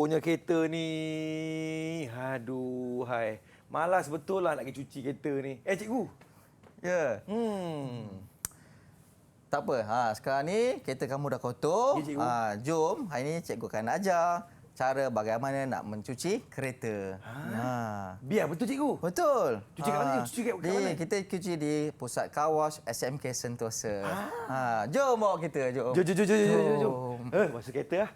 Punya kereta ni, aduh, hai. Malas betul lah nak pergi cuci kereta ni. Cikgu. Ya. Tak apa. Sekarang ni kereta kamu dah kotor. Ya, cikgu. Jom hari ni cikgu akan ajar cara bagaimana nak mencuci kereta. Biar betul, cikgu. Betul. Cuci kat mana, cikgu? Cuci kat mana? Kita cuci di pusat car wash SMK Sentosa. Jom bawa kita, jom. Jom. Masuk kereta lah.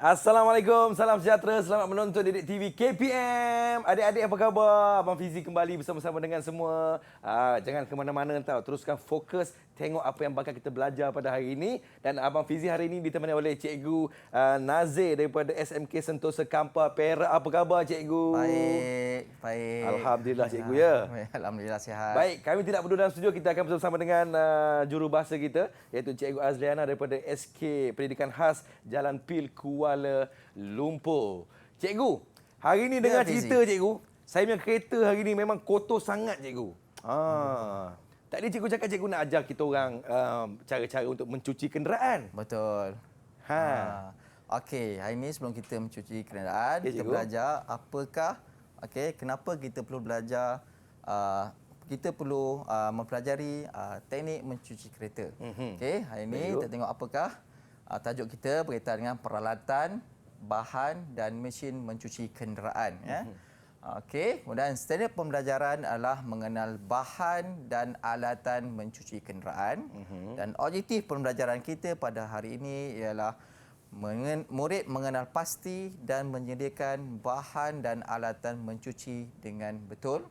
Assalamualaikum, salam sejahtera, selamat menonton Didik TV KPM. Adik-adik apa khabar? Abang Fizi kembali bersama-sama dengan semua. Jangan ke mana-mana tau, teruskan fokus tengok apa yang bakal kita belajar pada hari ini. Dan Abang Fizi hari ini ditemani oleh Cikgu Nazir daripada SMK Sentosa Kampar, Perak. Apa khabar, Cikgu? Baik. Alhamdulillah, Cikgu ya. Alhamdulillah sihat. Baik, kami tidak berdua dalam studio, kita akan bersama-sama dengan jurubahasa kita, iaitu Cikgu Azliana daripada SK Pendidikan Khas Jalan Pil, Kuala Lumpur. Cikgu, hari ini dengar cerita, Cikgu, saya punya kereta hari ini memang kotor sangat, Cikgu. Tadi Cikgu cakap Cikgu nak ajar kita orang cara-cara untuk mencuci kenderaan. Betul. Okey, hari ini sebelum kita mencuci kenderaan, kita belajar kenapa kita perlu belajar, kita perlu mempelajari teknik mencuci kereta. Okey, hari ini kita tengok apakah tajuk kita berkaitan dengan peralatan, bahan dan mesin mencuci kenderaan. Okey, kemudian standard pembelajaran adalah mengenal bahan dan alatan mencuci kenderaan. Dan objektif pembelajaran kita pada hari ini ialah murid mengenal pasti dan menyediakan bahan dan alatan mencuci dengan betul.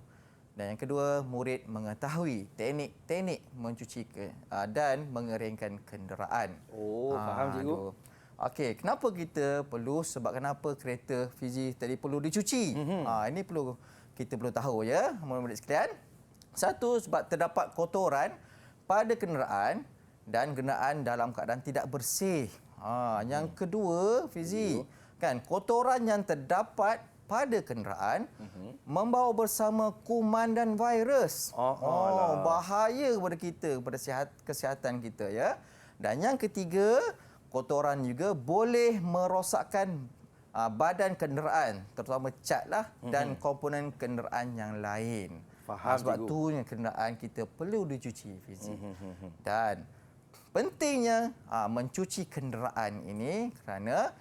Dan yang kedua, murid mengetahui teknik-teknik mencuci dan mengeringkan kenderaan. Faham, Cikgu. Okey, kenapa kita perlu, sebab kenapa kereta Fizi tadi perlu dicuci? Ini kita perlu tahu ya, murid-murid sekalian. Satu, sebab terdapat kotoran pada kenderaan dan kenderaan dalam keadaan tidak bersih. Yang kedua, Fizi, kotoran yang terdapat pada kenderaan membawa bersama kuman dan virus. Bahaya kepada kita, kepada kesihatan kita ya. Dan yang ketiga, kotoran juga boleh merosakkan badan kenderaan, terutama cat lah dan komponen kenderaan yang lain. Faham, sebab tu kenderaan kita perlu dicuci, Fizi. Dan pentingnya mencuci kenderaan ini kerana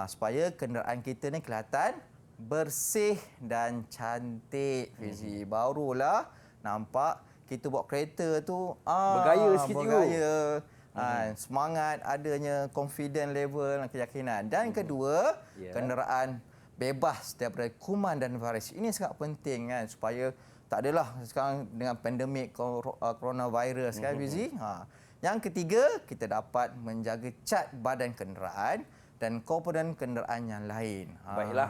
supaya kenderaan kita ni kelihatan bersih dan cantik, Fizi. Barulah nampak kita bawa kereta tu bergaya sikit, bergaya. Semangat, adanya confident level dan keyakinan. Dan kedua, kenderaan bebas daripada kuman dan virus. Ini sangat penting supaya tak adalah sekarang dengan pandemik coronavirus Fizi. Yang ketiga, kita dapat menjaga cat badan kenderaan dan komponen kenderaan yang lain. Baiklah,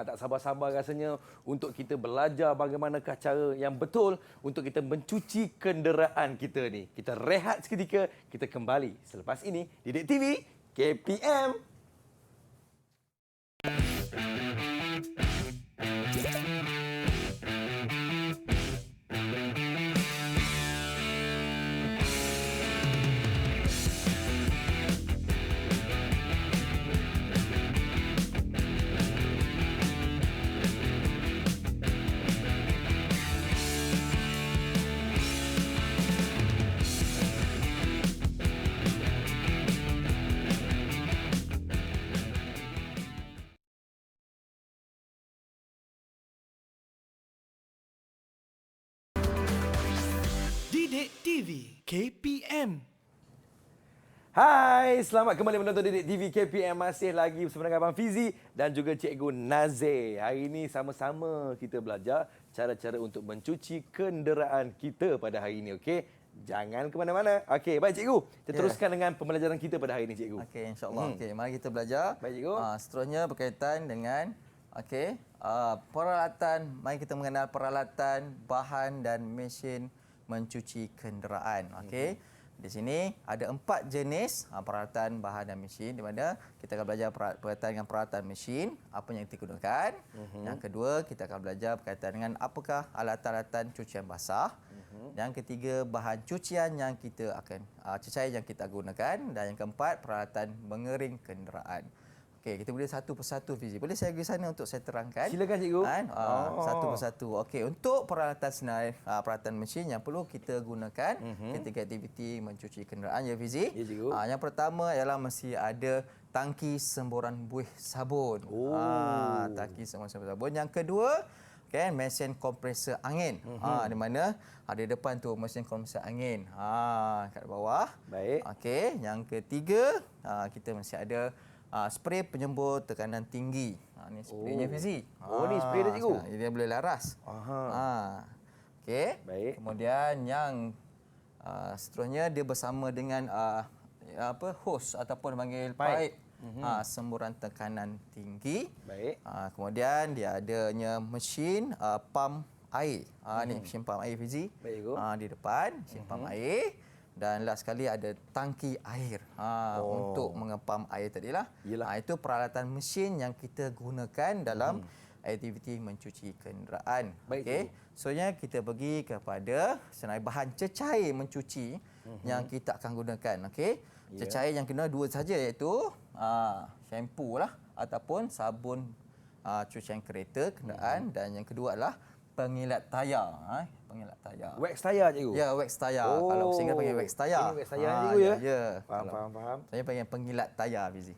tak sabar-sabar rasanya untuk kita belajar bagaimanakah cara yang betul untuk kita mencuci kenderaan kita ni. Kita rehat seketika, kita kembali selepas ini Didik TV KPM. Didik TV KPM. Hai, selamat kembali menonton Didik TV KPM. Masih lagi bersama dengan Abang Fizi dan juga Cikgu Nazir. Hari ini sama-sama kita belajar cara-cara untuk mencuci kenderaan kita pada hari ini, okey? Jangan ke mana-mana. Okey, baik cikgu. Kita teruskan dengan pembelajaran kita pada hari ini cikgu. Okey, insya-Allah. Okey, mari kita belajar. Baik, cikgu. Seterusnya berkaitan dengan peralatan. Mari kita mengenal peralatan, bahan dan mesin mencuci kenderaan. Okey. Di sini ada 4 jenis peralatan, bahan dan mesin, di mana kita akan belajar berkaitan dengan peralatan mesin, apa yang digunakan. Yang kedua, kita akan belajar berkaitan dengan apakah alat-alatan cucian basah. Yang ketiga, bahan cucian yang kita akan cecair yang kita gunakan, dan yang keempat, peralatan mengering kenderaan. Okey, kita boleh satu persatu, Fizi. Boleh saya pergi sana untuk saya terangkan? Silakan cikgu. Satu persatu. Okey, untuk peralatan senarai, peralatan mesin yang perlu kita gunakan ketika aktiviti mencuci kenderaan, ya Fizi. Ya, cikgu. Yang pertama ialah mesti ada tangki semburan buih sabun. Tangki semburan sabun. Yang kedua, mesin kompresor angin. Di mana di depan tu mesin kompresor angin. Kat bawah. Baik. Okey, yang ketiga, kita mesti ada spray penyembur tekanan tinggi. Ni spraynya Fizi. Ni spray dia cikgu. Dia boleh laras. Okey. Baik. Kemudian yang seterusnya dia bersama dengan hose ataupun panggil pipe. Semburan tekanan tinggi. Baik. Kemudian dia adanya mesin pam air. Ni mesin pam air Fizi. Baik, cikgu. Di depan mesin pam air. Dan last sekali ada tangki air untuk mengepam air tadilah. Itu peralatan mesin yang kita gunakan dalam aktiviti mencuci kenderaan. Okey. Soalnya kita pergi kepada senarai bahan cecair mencuci yang kita akan gunakan. Okey. Cecair yang kena dua saja, iaitu shampoo lah ataupun sabun cucian kereta kenderaan, dan yang kedua adalah pengilat tayar. Pengilat tayar. Wax tayar cikgu. Ya, wax tayar. Kalau singgah panggil wax tayar. Ini wax tayar cikgu ya. Ya. Faham. Saya panggil pengilat tayar Fizi.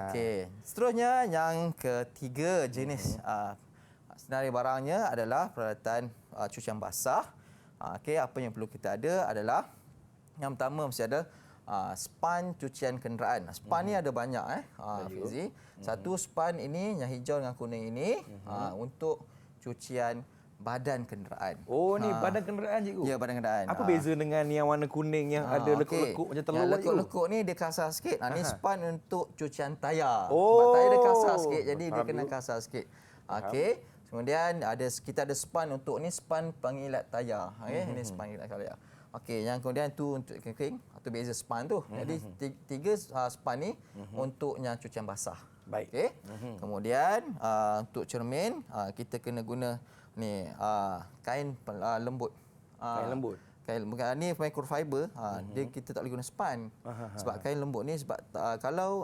Okey. Seterusnya yang ketiga jenis senarai barangnya adalah peralatan cucian basah. Okey, apa yang perlu kita ada adalah yang pertama mesti ada span cucian kenderaan. Span ni ada banyak Fizi. Satu span ini yang hijau dengan kuning ini untuk cucian badan kenderaan. Ni badan kenderaan cikgu. Ya, badan kenderaan. Apa beza dengan yang warna kuning yang ada lekuk-lekuk macam telur? Yang lekuk-lekuk ni dia kasar sikit. Ni span untuk cucian tayar. Sebab tayar dia kasar sikit, jadi dia kena kasar sikit. Okey. Kemudian kita ada span untuk ni span pengilat tayar. Ini span pengilat tayar. Okey, yang kemudian tu untuk kering, atau beza span tu. Jadi tiga span ni untuk yang cucian basah. Baik. Okey. Kemudian untuk cermin kita kena guna ni kain lembut. Kain lembut. Kain ni microfiber. Dia kita tak boleh guna span. Sebab kain lembut ni sebab kalau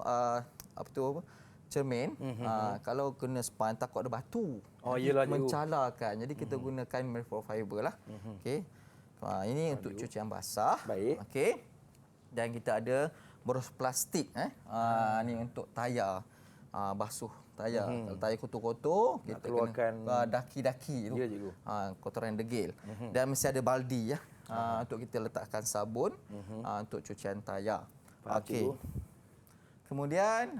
cermin kalau kena span takut ada batu. Iyalah cikgu. Mencalarkan. Jadi kita guna kain microfiber lah. Okey. Ini untuk cucian basah. Baik. Okey. Dan kita ada boros plastik ni untuk tayar. Basuh tayar. Kalau tayar kotor-kotor, kita keluarkan kena daki-daki tu. Ya, cikgu. Kotoran degil. Dan mesti ada baldi untuk kita letakkan sabun untuk cucian tayar. Okey. Kemudian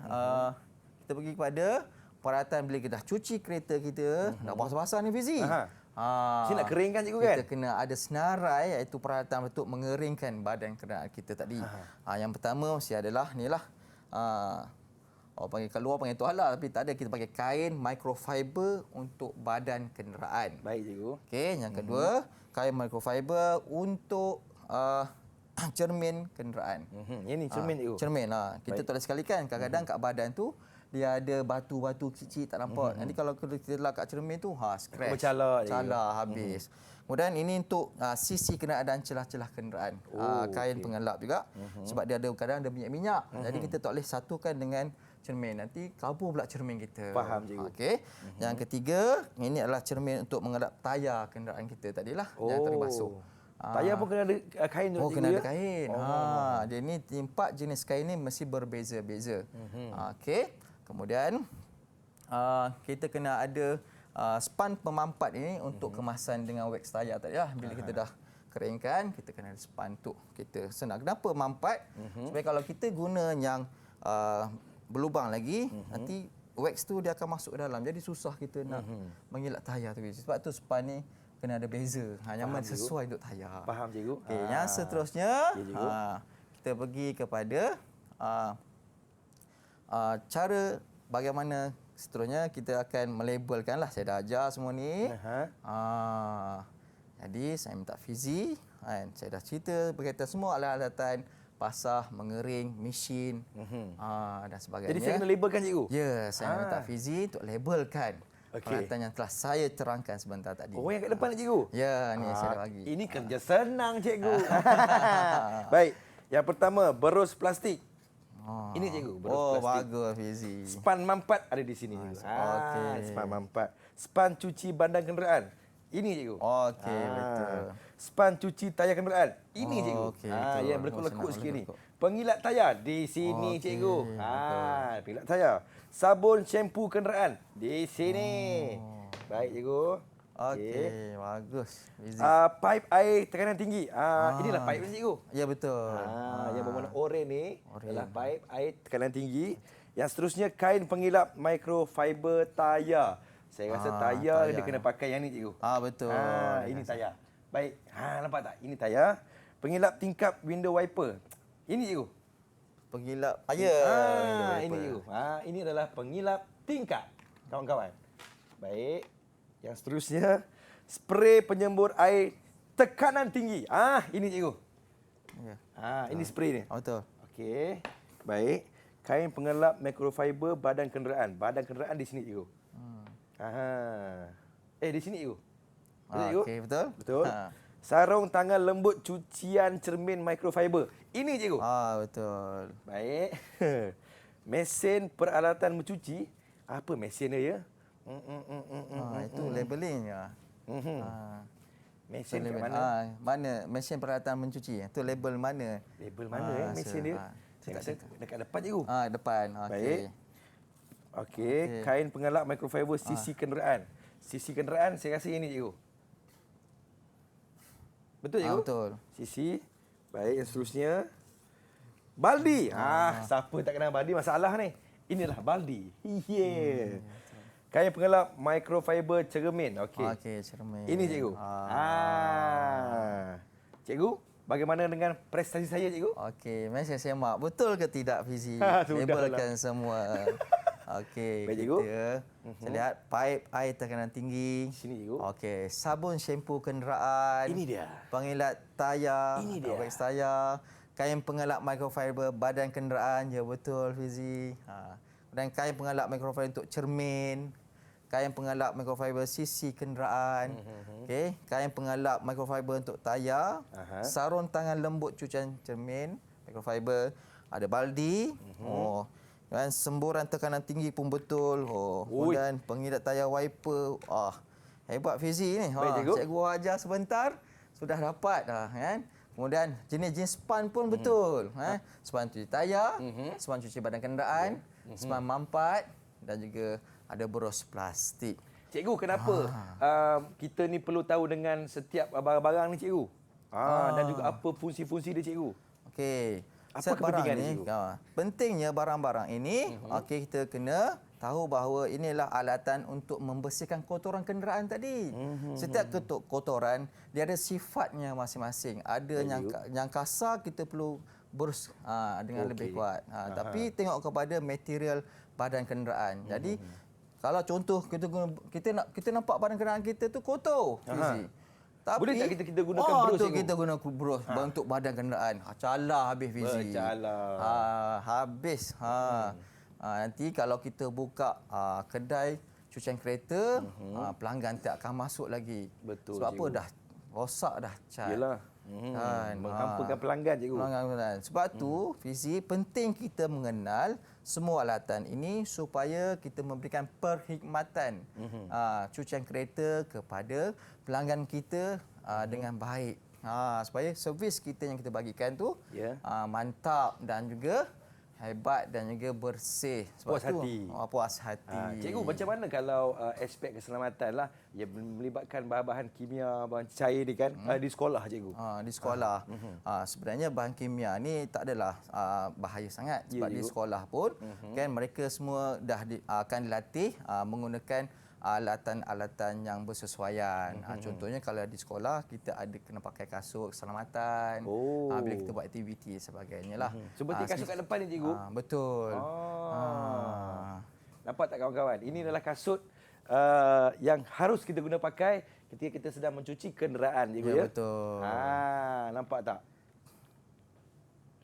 kita pergi kepada peralatan bila kita dah cuci kereta kita, dah basah-basah ni Fizi. Sini nak keringkan cikgu kan? Kita kena ada senarai, iaitu peralatan untuk mengeringkan badan kenderaan kita tadi. Yang pertama mesti adalah ni lah. Orang panggil kat luar panggil tuala, tapi tak ada, kita pakai kain microfiber untuk badan kenderaan. Baik cikgu. Okey, yang kedua, kain microfiber untuk cermin kenderaan. Ini cermin cikgu. Cermin kita tak boleh sekalikan. Kadang-kadang kat badan tu dia ada batu-batu kecil tak nampak. Nanti kalau kita letak kat cermin tu scratch. Calar habis. Kemudian ini untuk sisi kenderaan dan celah-celah kenderaan. Kain pengelap juga. Sebab dia ada kadang ada minyak-minyak. Jadi kita tak boleh satukan dengan cermin. Nanti kabur pula cermin kita. Faham cikgu. Okey. Yang ketiga, ini adalah cermin untuk mengelap tayar kenderaan kita tadilah yang tadi basuh. Tayar pun kena ada kain tu cikgu. Kena ada kain. Dia ni 4 jenis kain ni mesti berbeza-beza. Okey. Kemudian kita kena ada span pemampat ini untuk kemasan dengan wax tayar tadilah. Bila kita dah keringkan, kita kena ada span tu. Kita senang. Kenapa mampat? Supaya kalau kita guna yang berlubang lagi, nanti wax tu dia akan masuk ke dalam. Jadi susah kita nak mengilat tayar tu. Sebab tu span ni kena ada beza. Nyaman Cikgu. sesuai untuk tayar. Faham cikgu? Okey, yang seterusnya Ya, cikgu. kita pergi kepada cara bagaimana seterusnya kita akan melabelkanlah. Saya dah ajar semua ni. Jadi saya minta Fizi kan. Saya dah cerita berkaitan semua alat-alatan pasah, mengering, mesin dan sebagainya. Jadi saya kena labelkan cikgu? Ya, saya minta Fizi untuk labelkan peralatan yang telah saya terangkan sebentar tadi. Oh, yang kat depan ni cikgu? Ya, ni saya dah bagi. Ini kerja senang cikgu. Baik. Yang pertama, berus plastik. Ini cikgu, berus plastik. Bagus Fizi. Span mampat ada di sini cikgu. okey. Span mampat. Span cuci bandang kenderaan. Ini cikgu. Okey, betul. Span cuci tayar kenderaan. Ini cikgu. Okey, betul. Yang berlekuk-lekuk Senang sikit ni. berlekuk. Pengilat tayar di sini Okey, cikgu. Pengilat tayar. Sabun shampoo kenderaan di sini. Baik cikgu. Okey, bagus Fizi. Pipe air tekanan tinggi. Inilah pipe ni cikgu. Ya, betul. Yang berwarna oranye ni Oranye. adalah pipe air tekanan tinggi. Yang seterusnya kain pengilap microfiber tayar. Saya rasa tayar dia tayar. kena pakai yang ni cikgu. Betul. Ini tayar. Baik. Nampak tak? Ini tayar. Pengilap tingkap window wiper. Ini cikgu. Pengilap Ini cikgu. Ini adalah pengilap tingkap. Kawan-kawan. Baik. Yang seterusnya spray penyembur air tekanan tinggi. Ini cikgu. Ya. Ini spray ni. Betul. Okey. Baik. Kain pengelap microfiber badan kenderaan. Badan kenderaan di sini cikgu. Di sini cikgu. Betul cikgu? Okey, betul. Betul. Sarung tangan lembut cucian cermin microfiber. Ini cikgu. Betul. Baik. Mesin peralatan mencuci. Apa mesin dia ya? Itu labeling ya. Mesin kat label. mana? Mana mesin peralatan mencuci? Itu label mana? Label mana mesin dia? Dekat depan cikgu. Depan. Okey. Baik. Okey, kain pengelap microfiber sisi kenderaan. Sisi kenderaan saya rasa ini cikgu. Betul cikgu? Betul. Sisi. Baik, yang seterusnya baldi. Siapa tak kenal baldi masalah ni. Inilah baldi. Kain pengelap microfiber cermin. Okey. Okey, cermin. Ini cikgu. Cikgu, bagaimana dengan prestasi saya cikgu? Okey, mari saya semak. Betul ke tidak Fizi? Sudahlah. Labelkan semua. Okey, Baik, cikgu. Saya lihat pipe air tekanan tinggi. Sini cikgu. Okey, sabun shampoo kenderaan. Ini dia. Pengilat tayar. Ini dia. Wax tayar. Kain pengelap microfiber badan kenderaan. Ya, betul Fizi. Dan kain pengelap microfiber untuk cermin. Kain pengelap microfiber sisi kenderaan. Okey, kain pengelap microfiber untuk tayar. Sarung tangan lembut cucian cermin microfiber. Ada baldi. Dan semburan tekanan tinggi pun betul. Kemudian pengilat tayar wiper. Hebat Fizi ni. Baik, cikgu. Cikgu ajar sebentar sudah dapat kan. Kemudian jenis-jenis span pun betul. Span cuci tayar, span cuci badan kenderaan, span mampat dan juga ada berus plastik. Cikgu, kenapa kita ni perlu tahu dengan setiap barang-barang ni cikgu? Dan juga apa fungsi-fungsi dia cikgu? Okey. Apa kepentingan ni? cikgu? Pentingnya barang-barang ini, okey, kita kena tahu bahawa inilah alatan untuk membersihkan kotoran kenderaan tadi. Setiap kotoran dia ada sifatnya masing-masing. Ada yang kasar kita perlu berus dengan lebih kuat. Tapi tengok kepada material badan kenderaan. Jadi kalau contoh kita nampak badan kenderaan kita tu kotor, Fizi. Tapi boleh tak kita gunakan berus cikgu? Kita guna berus untuk badan kenderaan. Calar habis Fizi. Habis. Nanti kalau kita buka kedai cucian kereta, pelanggan tak akan masuk lagi. Betul, sebab cikgu. apa? Dah rosak dah cat. Yalah. Menghampakan pelanggan cikgu. Sebab tu Fizi penting kita mengenal semua alatan ini supaya kita memberikan perkhidmatan cucian kereta kepada pelanggan kita dengan baik. Supaya servis kita yang kita bagikan tu mantap dan juga hebat dan juga bersih. Sebab Puas hati. Puas hati. Cikgu, macam mana kalau aspek keselamatan lah yang melibatkan bahan-bahan kimia, bahan cair ni kan di sekolah cikgu? Di sekolah. Sebenarnya bahan kimia ni tak adalah bahaya sangat sebab di sekolah pun kan mereka semua dah akan dilatih menggunakan alatan-alatan yang bersesuaian. Contohnya kalau di sekolah kita ada kena pakai kasut keselamatan. Bila kita buat aktiviti sebagainya lah. Seperti kasut kat depan ni cikgu. Betul. Nampak tak kawan-kawan? Ini adalah kasut yang harus kita guna pakai ketika kita sedang mencuci kenderaan, cikgu ya. Betul. Nampak tak?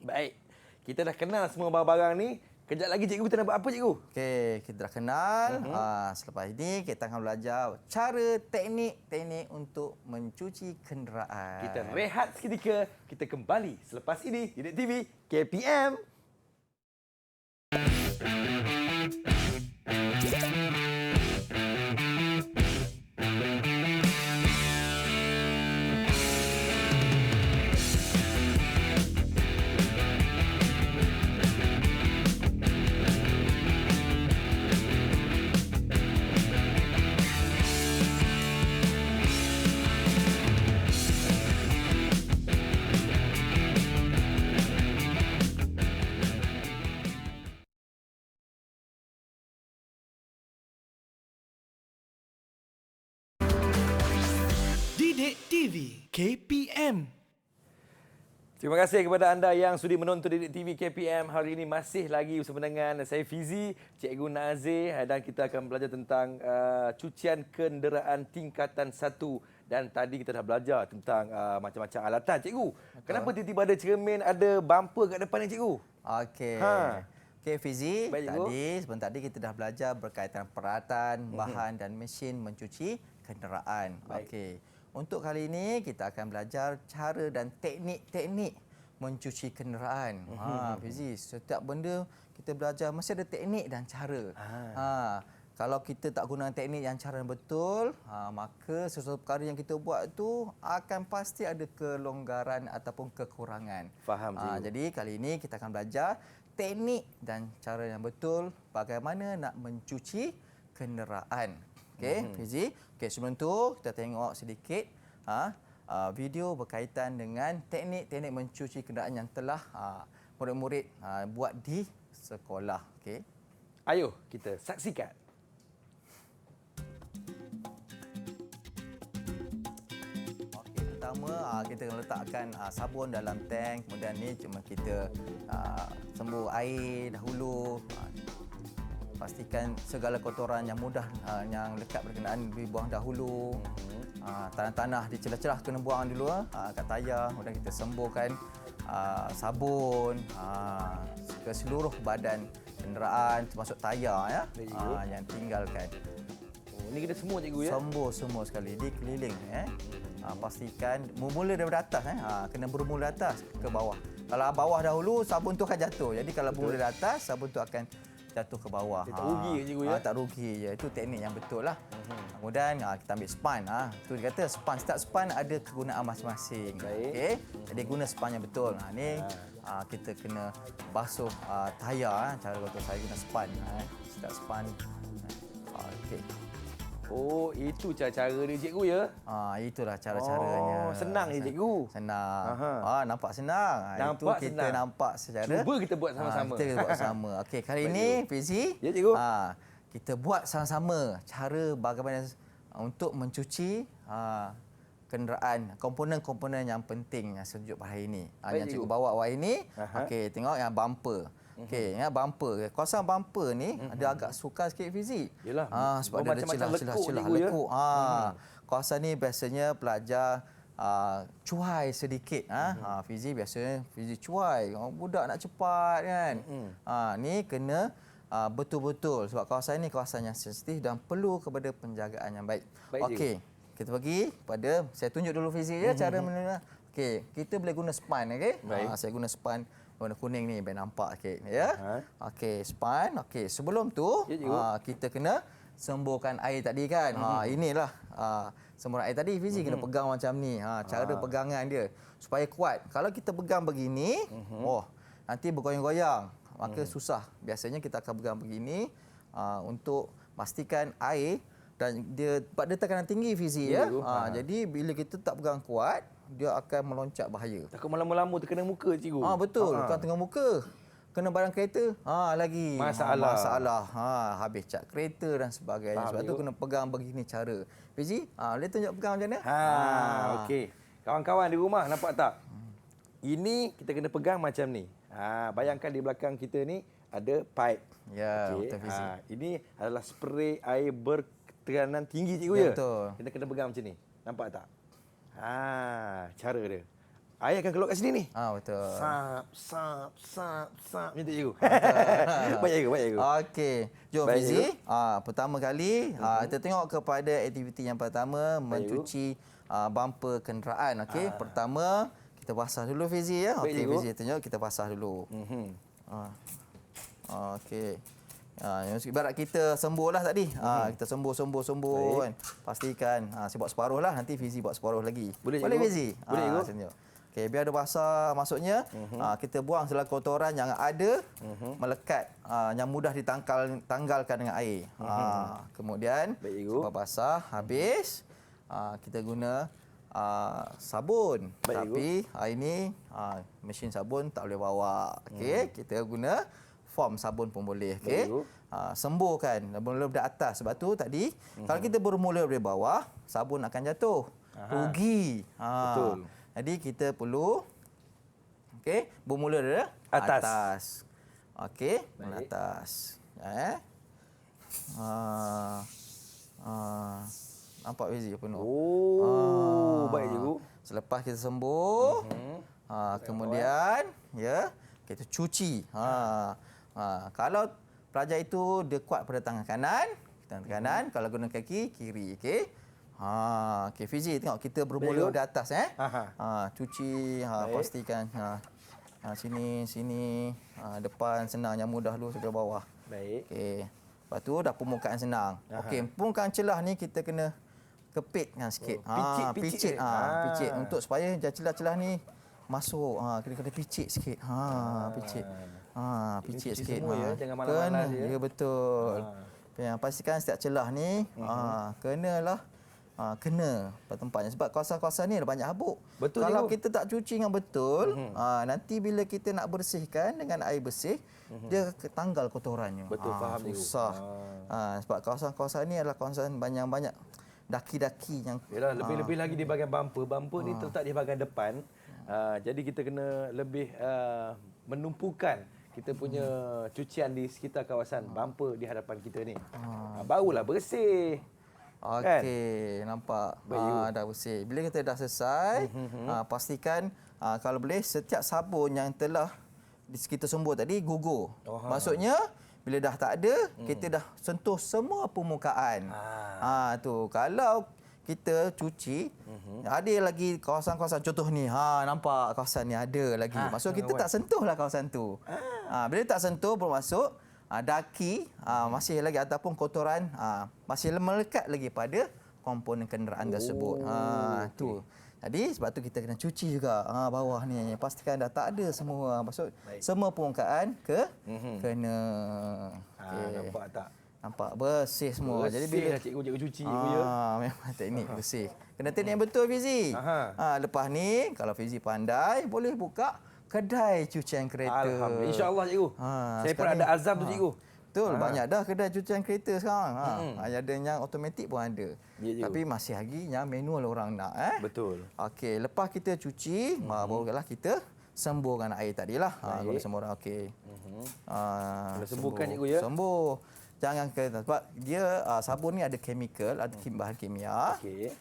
Baik. Kita dah kenal semua barang-barang ni. Kejap lagi cikgu kita nak buat apa, cikgu? Okey, kita dah kenal. Selepas ini kita akan belajar cara teknik-teknik untuk mencuci kenderaan. Kita rehat seketika. Kita kembali selepas ini di Didik TV KPM. Didik TV KPM. Terima kasih kepada anda yang sudi menonton Didik TV KPM. Hari ini masih lagi bersama dengan saya Fizi, Cikgu Nazir, dan kita akan belajar tentang cucian kenderaan tingkatan 1. Dan tadi kita dah belajar tentang macam-macam alatan, Cikgu. Kenapa tiba-tiba ada cermin, ada bumper kat depan ni, Cikgu? Okey. Okey Fizi, sebelum tadi kita dah belajar berkaitan peralatan, bahan dan mesin mencuci kenderaan. Okey. Untuk kali ini kita akan belajar cara dan teknik-teknik mencuci kenderaan. Fizi, setiap benda kita belajar mesti ada teknik dan cara. Kalau kita tak guna teknik yang cara yang betul, maka sesuatu perkara yang kita buat tu akan pasti ada kelonggaran ataupun kekurangan. Faham, Cikgu. Jadi kali ini kita akan belajar teknik dan cara yang betul bagaimana nak mencuci kenderaan. Okey, Fizi. Okey, sebelum tu kita tengok sedikit video berkaitan dengan teknik-teknik mencuci kenderaan yang telah murid-murid buat di sekolah. Okey. Ayo kita saksikan. Okey, pertama kita letakkan sabun dalam tank, kemudian ni cuma kita sembur air dahulu. Pastikan segala kotoran yang mudah yang lekat berkenaan dibuang dahulu. Tanah-tanah di celah-celah kena buang dulu kat tayar. Kemudian kita semburkan sabun ke seluruh badan kenderaan termasuk tayar yang tinggalkan. Ini kita semua, Cikgu ya. Sembur semua sekali dikeliling pastikan bermula daripada atas kena bermula atas ke bawah. Kalau bawah dahulu sabun tu akan jatuh. Jadi kalau bermula dari atas sabun tu akan jatuh ke bawah. Dia tak rugi je, Cikgu ya. Tak rugi je. Itu teknik yang betul lah. Kemudian kita ambil span. Itu dia kata span. Setiap span ada kegunaan masing-masing. Okey. Jadi guna span yang betul. Ni kita kena basuh tayar. Cara betul saya guna span. Setiap span. Okey. Oh, itu cara-cara dia, Cikgu ya. Itulah cara-caranya. Senang je, Cikgu. Senang. Nampak senang. Nampak itu kita senang. nampak secara. Cuba kita buat sama-sama. Kita buat sama. Okey, kali ini Fizi. Ya, Cikgu. Kita buat sama-sama cara bagaimana untuk mencuci kenderaan, komponen-komponen yang penting yang sejuk pada hari ini. Yang Cikgu bawa hari ini. Okey, tengok yang bumper. Okey, bumper. Kawasan bumper ni ada agak sukar sikit Fizi. Yalah. Sebab ada celah-celah lekuk. Kawasan ni biasanya pelajar cuai sedikit. Fizi biasanya Fizi cuai. Budak nak cepat kan. Ni kena betul-betul sebab kawasan ini kawasan yang sensitif dan perlu kepada penjagaan yang baik. Okey, kita pergi pada saya tunjuk dulu Fizi ya cara menuna. Okey, kita boleh guna span okey. Saya guna span warna kuning ni biar nampak sikit ya. Okey, span. Okey, sebelum tu kita kena semburkan air tadi kan. Inilah semburan air tadi Fizi kena pegang macam ni. Cara pegangan dia supaya kuat. Kalau kita pegang begini, nanti bergoyang-goyang. Maka susah. Biasanya kita akan pegang begini untuk pastikan air dan dia tekanan tinggi Fizi ya. Jadi bila kita tak pegang kuat, dia akan meloncat bahaya. Takut malam-malam terkena muka, Cikgu. Betul, bukan tengah muka. kena barang kereta, lagi Masalah. masalah. Habis cat kereta dan sebagainya. Faham, Sebab tu cikgu. kena pegang begini cara. Fizi, boleh tunjuk pegang macam mana? Okey. Kawan-kawan di rumah nampak tak? Ini kita kena pegang macam ni. Bayangkan di belakang kita ni ada pipe. Ya, Okey. betul Fizi. Ini adalah spray air bertekanan tinggi cikgu ya. Betul. Kita kena pegang macam ni. Nampak tak? Cara dia. Air akan keluar kat sini ni. Betul. Sap macam tu cikgu. Baik cikgu. Okey. Jom Baik, Fizi. Pertama kali kita tengok kepada aktiviti yang pertama, Baik, mencuci bumper kenderaan. Okey. Pertama kita basah dulu Fizi ya. Baik, Okey cikgu. Fizi tunjuk kita basah dulu. Okey. Ibarat kita sembuh lah tadi. Kita sembuh kan. Pastikan saya buat separuh lah, nanti Fizi buat separuh lagi. Boleh, Boleh cikgu? Fizi? Boleh, cikgu. Tunjuk. Okey, biar dia basah maksudnya kita buang segala kotoran yang ada melekat yang mudah ditanggalkan dengan air. Kemudian Baik, cikgu. lepas basah habis kita guna sabun. Baik, Tapi hari ini mesin sabun tak boleh bawa. Okey, kita guna foam sabun pun boleh. Okey. Baik, cikgu. Sembuhkan bermula dari atas. Sebab tu tadi kalau kita bermula dari bawah, sabun akan jatuh. Rugi. Betul. Jadi kita perlu bermula dari Atas. atas. Okey, Baik. atas. Nampak Fizi penuh. Baik cikgu. Selepas kita sembuh, kemudian kita cuci. Kalau pelajar itu dia kuat pada tangan kanan, kalau guna kaki kiri, okey. Okey Fizi, tengok kita bermula Baik, dari atas cuci, Baik. pastikan sini, depan senang, yang mudah dulu sampai bawah. Baik. Okey. Lepas tu dah permukaan senang. Okey, permukaan celah ni kita kena kepitkan sikit. Picit. Picit untuk supaya celah-celah ni masuk. Kena picit sikit. Picit. Picit cuci sikit. semua ya, jangan malas-malas Kena, je. ya betul. Yang pastikan setiap celah ni kenalah kena pada tempatnya, sebab kawasan-kawasan ni ada banyak habuk. Betul, Kalau cikgu. kita tak cuci dengan betul, nanti bila kita nak bersihkan dengan air bersih, dia tanggal kotorannya. Betul, faham, cikgu. Susah. Sebab kawasan-kawasan ni adalah kawasan banyak daki-daki yang Yalah, lebih-lebih lagi di bahagian bumper. Bumper ni terletak di bahagian depan. Jadi kita kena lebih menumpukan kita punya cucian di sekitar kawasan bumper di hadapan kita ni. Barulah bersih. Okey, nampak. Dah bersih. Bila kita dah selesai, pastikan kalau boleh setiap sabun yang telah kita sembuh tadi gugur. Maksudnya bila dah tak ada, kita dah sentuh semua permukaan. Tu kalau kita cuci, ada lagi kawasan-kawasan contoh ni. Nampak kawasan ni ada lagi. Maksud kita tak sentuhlah kawasan tu. Bila tak sentuh bermaksud daki masih lagi ataupun kotoran masih melekat lagi pada komponen kenderaan tersebut. Tu. Jadi sebab tu kita kena cuci juga bawah ni. Pastikan dah tak ada semua. Maksud semua permukaan kena. Nampak tak? Nampak bersih semua. Bersih Jadi bila dah cikgu cuci cikgu ya. memang teknik bersih. Kena teknik yang betul Fizi. Lepas ni kalau Fizi pandai boleh buka kedai cucian kereta. Alhamdulillah. InsyaAllah cikgu. Saya pun ada azam tu cikgu. Betul, banyak dah kedai cucian kereta sekarang. Ada yang automatik pun ada. Ya, cikgu. Tapi masih lagi yang manual orang nak. Betul. Okey, lepas kita cuci, barulah kita sembuhkan air tadilah. Guna semua orang okey. Kena sembuhkan, cikgu, ya? Sembuh. Jangan sebab dia sabun ni ada chemical, ada bahan kimia. Okey.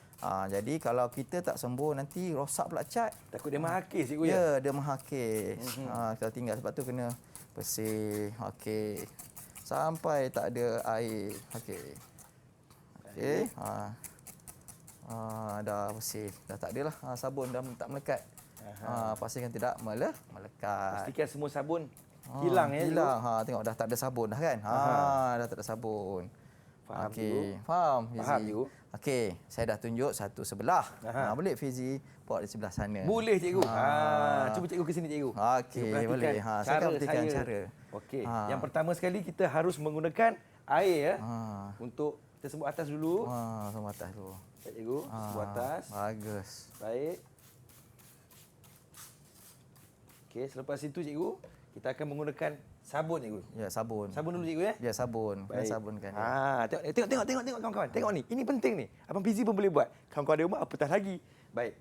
Jadi kalau kita tak sembuh nanti rosak pula cat. Takut dia menghakis cikgu ya. Ya, dia menghakis. Kalau tinggal sebab tu kena bersih. Okey. Sampai tak ada air. Okey. Okey. Dah bersih. Dah tak adalah sabun dah tak melekat. Pastikan tidak melekat. Pastikan semua sabun hilang ya. Hilang. Tengok dah tak ada sabun dah kan. Dah tak ada sabun. Faham, Okey. Faham Fizi? Faham, cikgu. Okey, saya dah tunjuk satu sebelah. Boleh Fizi buat di sebelah sana. Boleh cikgu. Cuba cikgu ke sini cikgu. Okey, Cikgu boleh. perhatikan Saya akan berikan cara. Okey. Yang pertama sekali kita harus menggunakan air ya. Untuk kita sembuh atas dulu. Semua atas dulu. Baik cikgu, sembuh atas. Bagus. Baik. Okey, selepas itu cikgu, kita akan menggunakan sabun cikgu. Ya, sabun. Sabun dulu cikgu ya. Ya, sabun. Kena Baik. sabunkan. Tengok kawan-kawan. Tengok ni. Ini penting ni. Abang Fizi pun boleh buat. Kawan-kawan di rumah apatah lagi. Baik.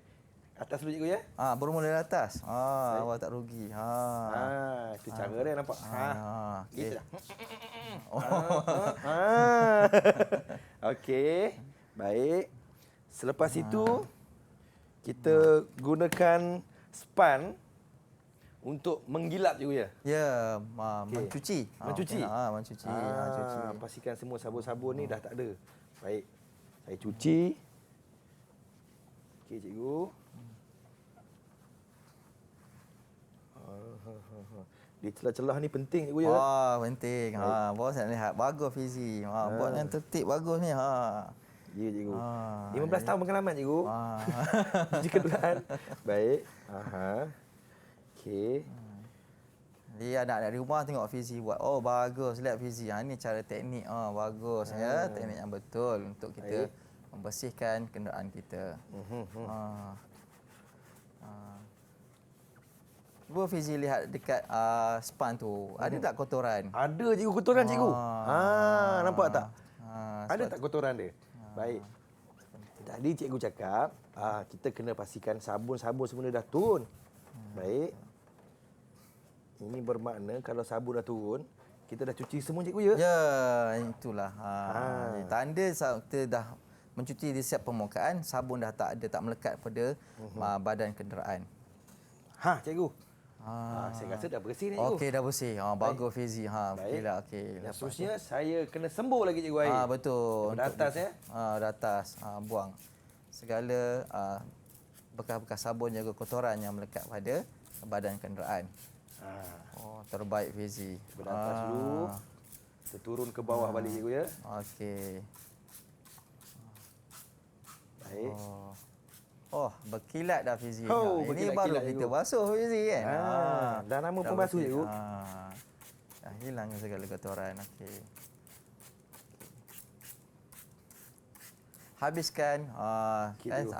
Atas dulu cikgu ya. Bermula dari atas. Awak tak rugi. Itu cara dia nampak. Okey. Gitu dah. Okey. Baik. Selepas itu kita gunakan span untuk menggilap cikgu ya. Ya, mencuci. Mencuci? Mencuci. Cuci. Pastikan semua sabun-sabun ni dah tak ada. Baik. Saya cuci. Okey cikgu. Di celah-celah ni penting cikgu ya. Penting. Bos nak lihat. Bagus Fizi. Buat yang tertib bagus ni. Ya cikgu. 15 jadi- tahun pengalaman cikgu. Cuci kedua. Baik. Okey. Jadi anak-anak di rumah tengok Fizi buat. Bagus. Lihat Fizi. Ini cara teknik. Bagus ya. Teknik yang betul untuk kita membersihkan kenderaan kita. Cuba Fizi lihat dekat span tu. Ada tak kotoran? Ada cikgu kotoran cikgu. Nampak tak? Ada sebab tak kotoran dia? Baik. Tadi cikgu cakap, kita kena pastikan sabun-sabun semua dah turun. Baik. Ini bermakna kalau sabun dah turun, kita dah cuci semua cikgu ya? Ya, itulah. Jadi tanda kita dah mencuci di setiap permukaan, sabun dah tak ada, tak melekat pada badan kenderaan. Cikgu. Saya rasa dah bersih ni cikgu. Okey, dah bersih. Bagus Fizi. Baik. Okeylah, okey. Dan seterusnya saya kena sembur lagi cikgu air. Betul. Dari atas ya. Dari atas. Buang segala bekas-bekas sabun juga kotoran yang melekat pada badan kenderaan. Terbaik Fizi. Dari atas dulu. Kita turun ke bawah balik cikgu ya. Okey. Baik. Berkilat dah Fizi. Oh, Ini berkilat-kilat, baru cikgu. kita basuh Fizi kan. Dah lama pun basuh cikgu. Dah hilang segala kotoran. Okey. Habiskan. Cikgu.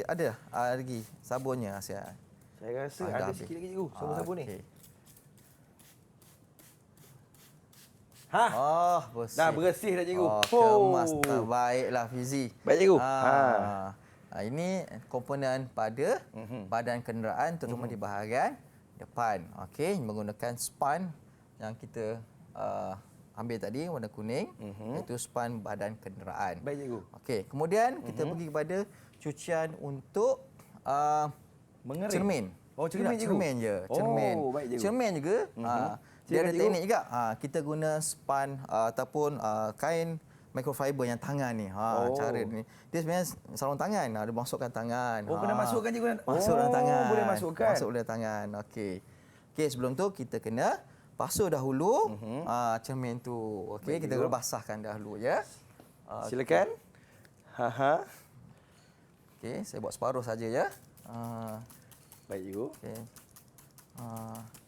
Ada lagi sabunnya Asia. Saya rasa dah ada habis. sikit lagi cikgu sabun-sabun ni. Okey. Bersih. Dah bersih dah cikgu. Kemas terbaiklah Fizi. Baik cikgu. Ini komponen pada badan kenderaan terutama di bahagian depan. Okey, menggunakan span yang kita ambil tadi warna kuning, iaitu span badan kenderaan. Baik cikgu. Okey, kemudian kita pergi kepada cucian untuk Mengering. cermin. Cermin Tidak, cikgu. cermin je. Cermin. Baik cikgu. Cermin juga. Dia ada Silakan, cikgu. teknik juga. Kita guna span ataupun kain microfiber yang tangan ni. Cara ni. Dia sebenarnya sarung tangan. Dia masukkan tangan. Kena masukkan cikgu. Masuk dalam tangan. Boleh masukkan. Masuk dalam tangan. Okey. Okey, sebelum tu kita kena basuh dahulu cermin tu. Okey, kita kena basahkan dahulu ya. Silakan. Okey, saya buat separuh saja ya. Baik cikgu. Okey.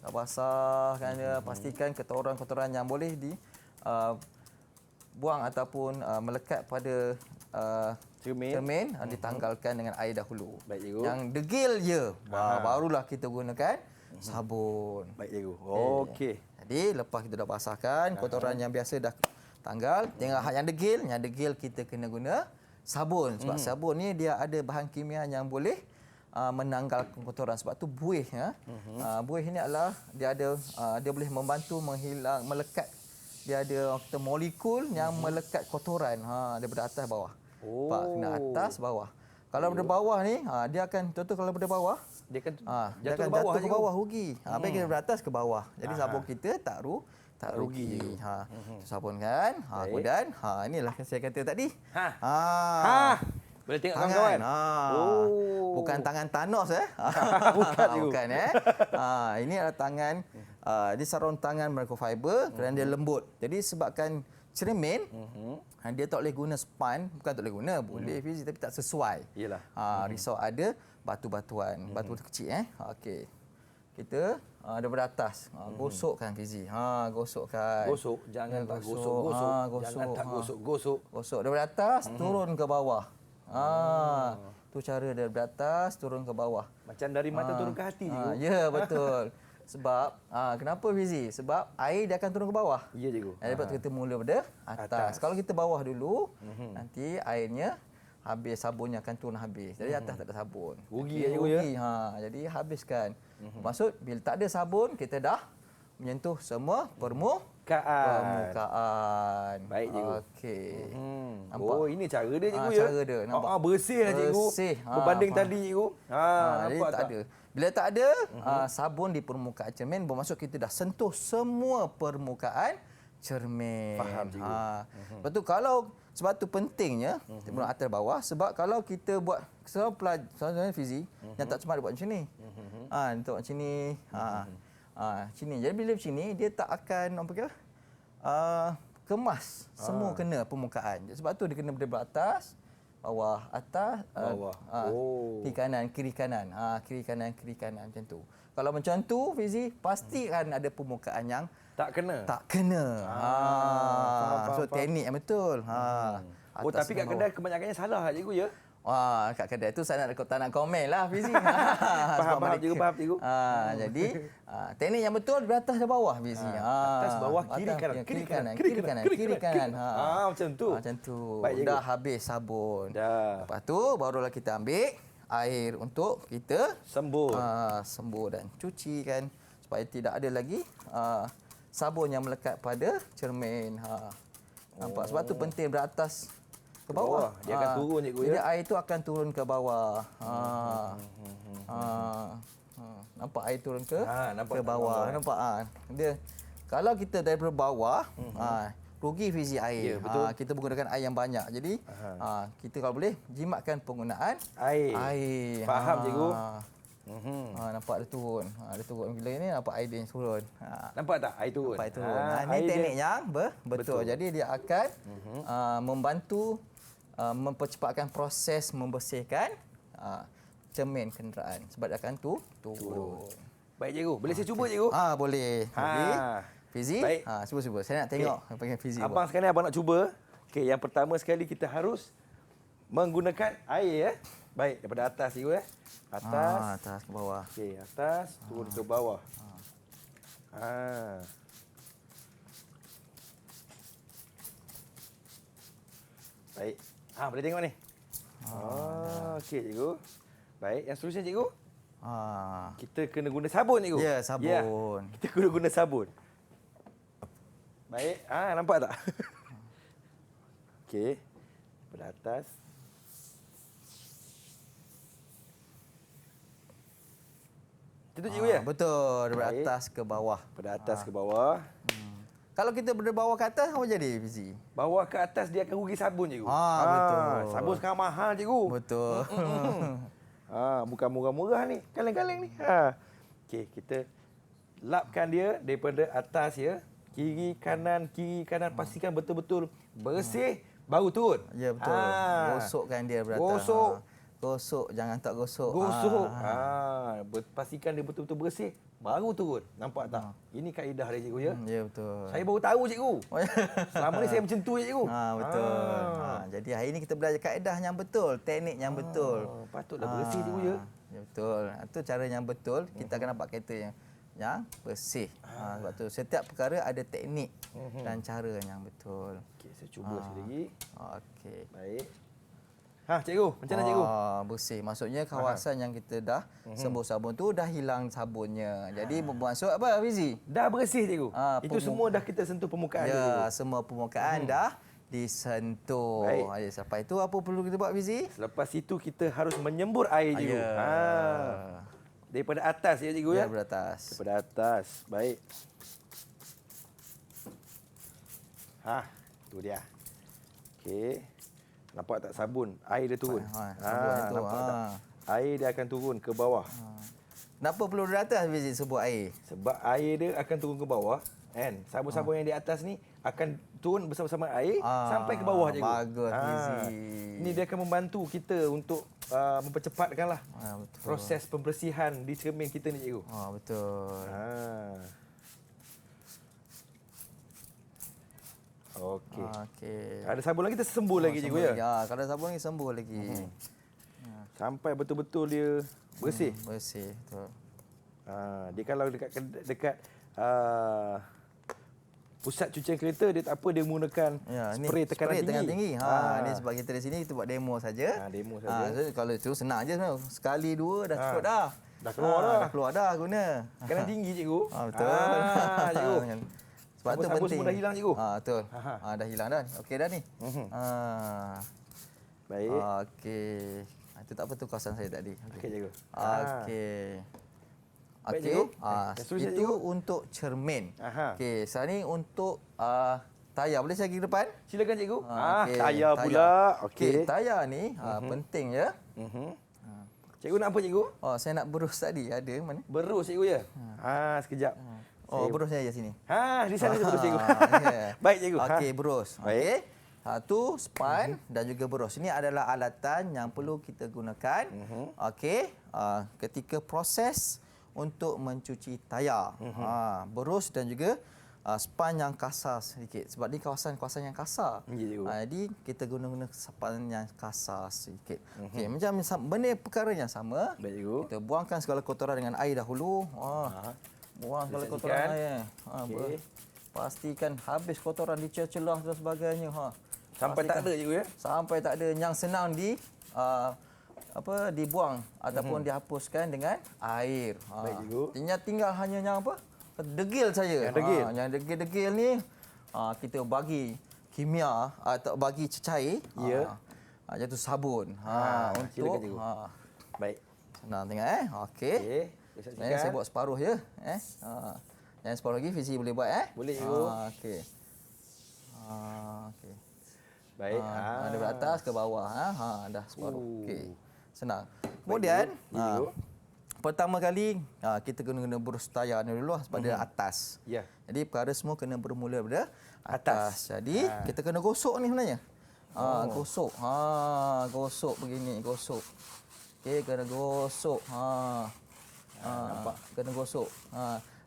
Dah basahkan dia, pastikan kotoran-kotoran yang boleh buang ataupun melekat pada cermin ditanggalkan dengan air dahulu. Baik cikgu. Yang degil je, barulah kita gunakan sabun. Baik cikgu. Okey. Jadi lepas kita dah basahkan kotoran yang biasa dah tanggal, tengok yang degil kita kena guna sabun sebab sabun ni dia ada bahan kimia yang boleh menanggalkan kotoran sebab tu buih ya. Buih ini adalah dia boleh membantu melekat, dia ada kita molekul yang melekat kotoran daripada atas bawah. Pak kena atas bawah. Kalau daripada bawah ni dia akan kalau daripada bawah Dia akan dia akan jatuh ke bawah rugi. Baik kita daripada atas ke bawah. Jadi sabun kita tak rugi. Sabun kan. Kemudian inilah yang saya kata tadi. Boleh tengok Tangan. kawan-kawan. Bukan tangan Thanos Bukan cikgu. Bukan ini adalah tangan dia sarung tangan microfiber kerana dia lembut. Jadi sebabkan cermin dia tak boleh guna span, bukan tak boleh guna, boleh Fizi tapi tak sesuai. Yalah. Risau ada batu-batuan, batu kecil Okey. Kita daripada atas gosokkan Fizi. Gosokkan. Gosok, jangan tak gosok. Jangan tak gosok. Gosok daripada atas turun ke bawah. Tu cara daripada atas turun ke bawah. Macam dari mata turun ke hati cikgu. Ya, betul. Sebab kenapa Fizi? Sebab air dia akan turun ke bawah. Ya, cikgu. Sebab tu kita mula pada atas. Kalau kita bawah dulu, nanti airnya habis, sabunnya akan turun habis. Jadi atas tak ada sabun. Rugi Okey, cikgu ya. rugi. Jadi habiskan. Maksud bila tak ada sabun, kita dah menyentuh semua permukaan. Baik, cikgu. Okey. Nampak? Oh, ini cara dia cikgu ya. Cara dia, nampak? Bersih lah cikgu. Bersih. Berbanding tadi cikgu. Jadi Nampak tak ada. Bila tak ada sabun di permukaan cermin, bermaksud kita dah sentuh semua permukaan cermin. Faham, cikgu. Lepas tu sebab tu pentingnya sebelum atas bawah, sebab kalau kita buat pelajaran fizik yang tak cuma buat macam ni. Untuk macam ni. Sini. Jadi bila macam ni dia tak akan kemas semua kena permukaan. Sebab tu dia kena daripada atas, bawah, atas, bawah. kiri kanan. Kiri kanan macam tu. Kalau macam tu Fizi, pastikan ada permukaan yang Tak kena. So teknik yang betul. Tapi kat kedai kebanyakannya salah lah cikgu ya. Kat kedai tu saya tak nak komen lah Fizi. Faham cikgu. Jadi teknik yang betul dari atas dan bawah Fizi. Atas, bawah, kiri, kanan. Macam tu. Macam tu. Baik, cikgu. Dah habis sabun. Dah. Lepas tu barulah kita ambil air untuk kita Sembur. sembur dan cuci kan, supaya tidak ada lagi sabun yang melekat pada cermin. Nampak? Sebab tu penting dari atas ke bawah. Dia akan turun cikgu Jadi ya. air tu akan turun ke bawah. Nampak air turun nampak ke bawah. Nampak dia kalau kita daripada bawah rugi fizi air. Ya, betul. Kita menggunakan air yang banyak. Jadi kita kalau boleh jimatkan penggunaan air. Faham cikgu. Nampak dia turun. Dia turun bila ni nampak air dia turun. Nampak tak air turun? Nampak air turun. Ini teknik yang betul. Jadi dia akan membantu mempercepatkan proses membersihkan cermin kenderaan sebab dia akan turun. Baik cikgu. Boleh saya cuba cikgu? Boleh. Jadi Fizi, Baik. cuba. Saya nak tengok apa yang Fizi Abang buat. sekali abang nak cuba. Okey, yang pertama sekali kita harus menggunakan air ya. Baik, daripada atas cikgu ya. Atas ke bawah. Okey, atas turun ke bawah. Baik. Boleh tengok ni. Okey cikgu. Baik, yang seterusnya cikgu. Kita kena guna sabun cikgu. Ya, sabun. Kita kena guna sabun. Baik. Nampak tak? Okey. Daripada atas. Itu cikgu ya? Betul, daripada Baik. atas ke bawah. Daripada atas ke bawah. Kalau kita dari bawah ke atas, apa jadi Fizi? Bawah ke atas dia akan rugi sabun cikgu. Betul. Sabun sekarang mahal cikgu. Betul. Bukan murah-murah ni. Kaleng-kaleng ni. Okey, kita lapkan dia daripada atas ya. Kiri kanan pastikan betul-betul bersih baru turun. Ya betul. Gosokkan dia berata. Gosok, jangan tak gosok. Pastikan dia betul-betul bersih baru turun. Nampak tak? Ini kaedah dia cikgu ya. Ya betul. Saya baru tahu cikgu. Selama ni saya macam tu je cikgu. Betul. Jadi hari ini kita belajar kaedah yang betul, teknik yang betul. Patutlah bersih cikgu ya. Ya betul. Itu cara yang betul. Kita akan dapat kereta yang bersih. Sebab tu setiap perkara ada teknik dan cara yang betul. Okey, saya cuba sekali lagi. Okey. Baik. Cikgu, macam mana cikgu? Bersih. Maksudnya kawasan yang kita dah sembur sabun tu dah hilang sabunnya. Jadi bermaksud apa Fizi? Dah bersih cikgu. Itu semua dah kita sentuh permukaan cikgu. Ya, semua permukaan dah disentuh. Baik. Sampai itu apa perlu kita buat Fizi? Selepas itu kita harus menyembur air cikgu. Daripada atas ya cikgu ya? Daripada atas. Daripada atas. Baik. Tu dia. Okey. Nampak tak sabun? Air dia turun. Sabun itu. Nampak tak? Air dia akan turun ke bawah. Kenapa perlu dari atas Fizi sebut air? Sebab air dia akan turun ke bawah. Kan? Sabun-sabun yang di atas ni akan turun bersama-sama air sampai ke bawah cikgu. Bagus Fizi. Ini dia akan membantu kita untuk mempercepatkanlah proses pembersihan di cermin kita ni cikgu. Betul. Okey. Ada sabun lagi kita sembur lagi cikgu ya. Kalau ada sabun lagi sembur lagi. Sampai betul-betul dia bersih. Bersih betul. Dia kalau dekat pusat cucian kereta dia tak apa, dia menggunakan spray tekanan tinggi. Ni sebab kita di sini kita buat demo saja. Demo saja. So, kalau itu senang je sebenarnya. Sekali dua dah cukup dah. Dah keluar dah. Dah keluar dah guna. Tekanan tinggi cikgu. Betul. Cikgu. Sebab tu Sabun penting. semua dah hilang cikgu. Betul. Dah hilang dah. Okey dah ni. Baik. Okey. Itu tak apa tu kawasan saya tadi. Okey cikgu. Okey. Baik, Okey. cikgu. Itu untuk cermin. Okey, sekarang ni untuk tayar. Boleh saya pergi ke depan? Silakan cikgu. Okey, Tayar pula. Okey. Tayar ni penting ya. Cikgu nak apa cikgu? Saya nak berus tadi. Ada mana? Berus cikgu ya? Sekejap. Berusnya je sini. Di sana je berus cikgu. Baik cikgu. Okey, berus. Okey. Tu span dan juga berus. Ini adalah alatan yang perlu kita gunakan. Okey. Ketika proses untuk mencuci tayar. Berus dan juga span yang kasar sedikit. Sebab ni kawasan-kawasan yang kasar. Jadi kita guna span yang kasar sedikit. Okey, macam benda perkara yang sama. Baik cikgu. Kita buangkan segala kotoran dengan air dahulu. Buang segala kotoran air. Pastikan habis kotoran di celah-celah dan sebagainya. Sampai tak ada cikgu ya? Sampai tak ada. Yang senang dibuang ataupun dihapuskan dengan air. Baik cikgu. Tinggal hanya yang apa? Degil saja. Yang degil. Yang degil-degil ni kita bagi kimia atau bagi cecair. Ya. Iaitu sabun. Silakan cikgu. Baik. Senang tengok Okey. Saya buat separuh je. Yang separuh lagi Fizi boleh buat Boleh cikgu. Okey. Okey. Baik. Dari atas ke bawah. Dah separuh. Okey. Senang. Kemudian pertama kali kita kena berus tayar ni dulu pada atas. Ya. Jadi perkara semua kena bermula pada atas. Jadi kita kena gosok ni sebenarnya. Gosok. Gosok begini, gosok. Okey, kena gosok. Nampak? Kena gosok.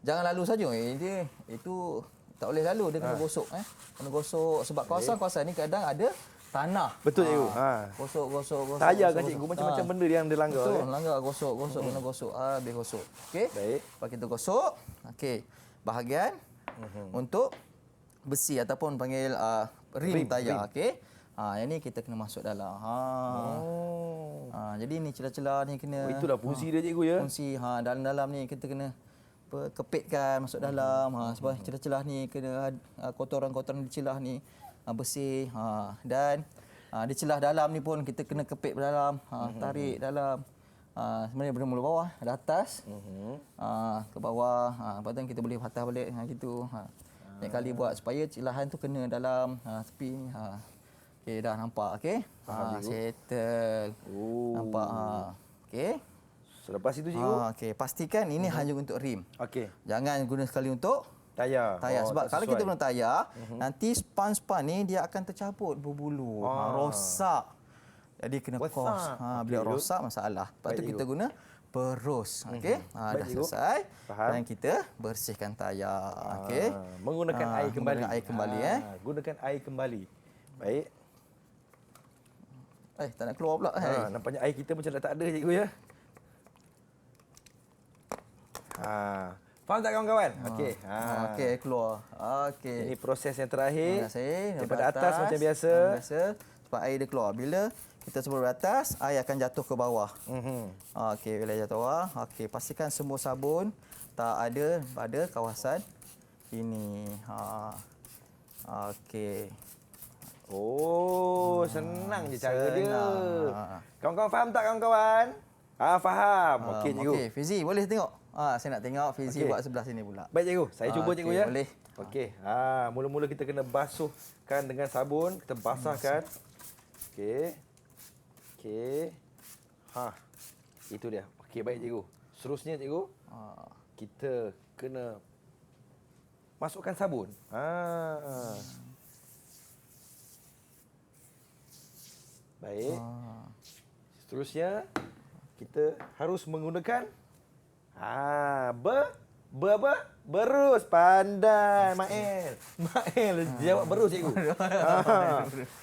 Jangan lalu saja. Dia itu tak boleh lalu, dia kena gosok. Kena gosok sebab kawasan-kawasan ni kadang ada tanah. Betul cikgu. Gosok. Tayar kan cikgu, macam-macam benda yang dia langgar. Betul, langgar. Gosok. Kena gosok. Habis gosok. Okey. Baik. Lepas kita gosok. Okey. Bahagian untuk besi ataupun panggil rim tayar. Okey. Yang ni kita kena masuk dalam. Jadi ni celah-celah ni kena. Itulah fungsi dia cikgu ya. Fungsi dalam-dalam ni kita kena kepitkan masuk dalam. Sebab celah-celah ni kena kotoran-kotoran di celah ni bersih. Dan di celah dalam ni pun kita kena kepit dalam, tarik dalam. Sebenarnya bermula bawah, dari atas ke bawah. Lepas tu kita boleh patah balik gitu. Banyak kali buat supaya celahan tu kena dalam tepi ni. Okey, dah nampak. Okey. Settle. Nampak. Okey. Selepas itu cikgu. Okey, pastikan ini hanya untuk rim. Okey. Jangan guna sekali untuk Tayar. sebab kalau kita guna tayar, nanti span-span ni dia akan tercabut berbulu. Rosak. Jadi kena kos. Bila rosak masalah. Lepas tu kita guna berus. Okey. Dah selesai. Dan kita bersihkan tayar. Okey. Menggunakan air kembali. Menggunakan air kembali Gunakan air kembali. Baik. Tak nak keluar pula. Nampaknya air kita macam dah tak ada cikgu ya. Faham tak kawan-kawan? Okey. Okey, keluar. Okey. Ini proses yang terakhir. Daripada atas macam biasa. Sebab air dia keluar. Bila kita sebut dari atas, air akan jatuh ke bawah. Okey, bila jatuh bawah, okey, pastikan semua sabun tak ada pada kawasan ini. Okey. Senang je cara dia. Kawan-kawan faham tak kawan-kawan? Faham. Okey cikgu. Okey, Fizi boleh tengok. Saya nak tengok Fizi buat sebelah sini pula. Baik cikgu, saya cuba cikgu ya. Boleh. Okey. Mula-mula kita kena basuhkan dengan sabun, kita basahkan. Okey. Itu dia. Okey, baik cikgu. Seterusnya cikgu, kita kena masukkan sabun. Baik. Seterusnya kita harus menggunakan berus. Pandai Mael jawab berus cikgu.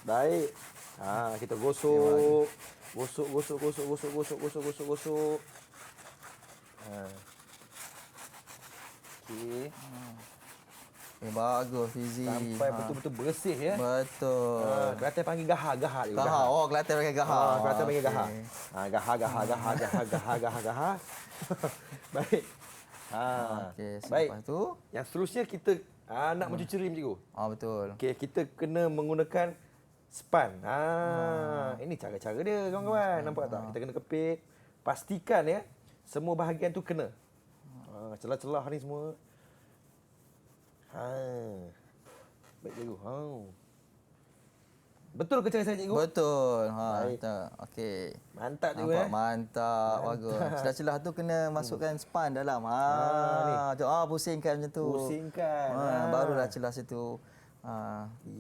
Baik. Kita gosok. Okey. Bagus Fizi. Sampai betul-betul bersih ya. Betul. Kelantan panggil gahar juga. Gahar. Oh, Kelantan pakai gahar. Kelantan panggil Okey. gahar. Gahar. Baik. Okey, Baik. selepas tu Yang seterusnya kita nak mencuci rim cikgu. betul. Okey, kita kena menggunakan span. Ini cara-cara dia kawan-kawan. Nampak tak? Kita kena kepit. Pastikan ya semua bahagian tu kena. Celah-celah ni semua. Baik cikgu. Betul ke cara saya cikgu? Betul. Baik. Betul. Okey. Mantap cikgu Nampak mantap. Bagus. Celah-celah tu kena masukkan span dalam. ni. Pusingkan macam tu. Pusingkan. Barulah celah situ.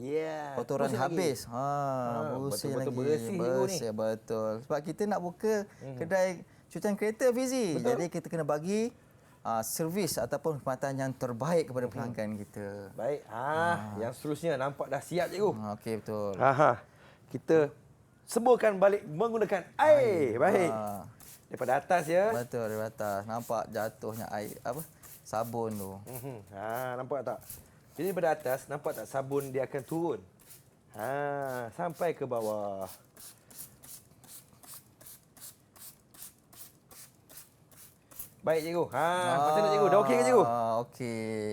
Ya. Kotoran Pusing lagi. habis. Bersih betul-betul lagi. bersih cikgu ni. Bersih, betul. Sebab kita nak buka kedai cucian kereta Fizi. Betul. Jadi kita kena bagi servis ataupun khidmatan yang terbaik kepada pelanggan kita. Baik. Yang seterusnya nampak dah siap cikgu. Okey, betul. Kita seburkan balik menggunakan air. Baik. Daripada atas ya. Betul, dari atas. Nampak jatuhnya air sabun tu. Nampak tak? Jadi daripada atas nampak tak sabun dia akan turun. Sampai ke bawah. Baik cikgu. Macam mana cikgu? Dah okey ke cikgu? Okey.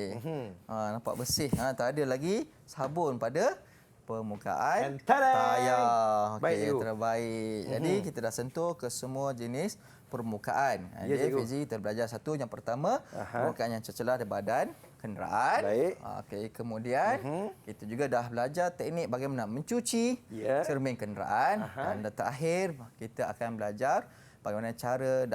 Nampak bersih. Tak ada lagi sabun pada permukaan Tada! tayar. Baik, Okey, cikgu. terbaik. Jadi kita dah sentuh ke semua jenis permukaan. Ya, Jadi cikgu. Fizi kita belajar satu. Yang pertama, permukaan yang tercelah di badan kenderaan. Baik. Okey, kemudian kita juga dah belajar teknik bagaimana mencuci Ya. cermin kenderaan. Dan terakhir kita akan belajar bagaimana cara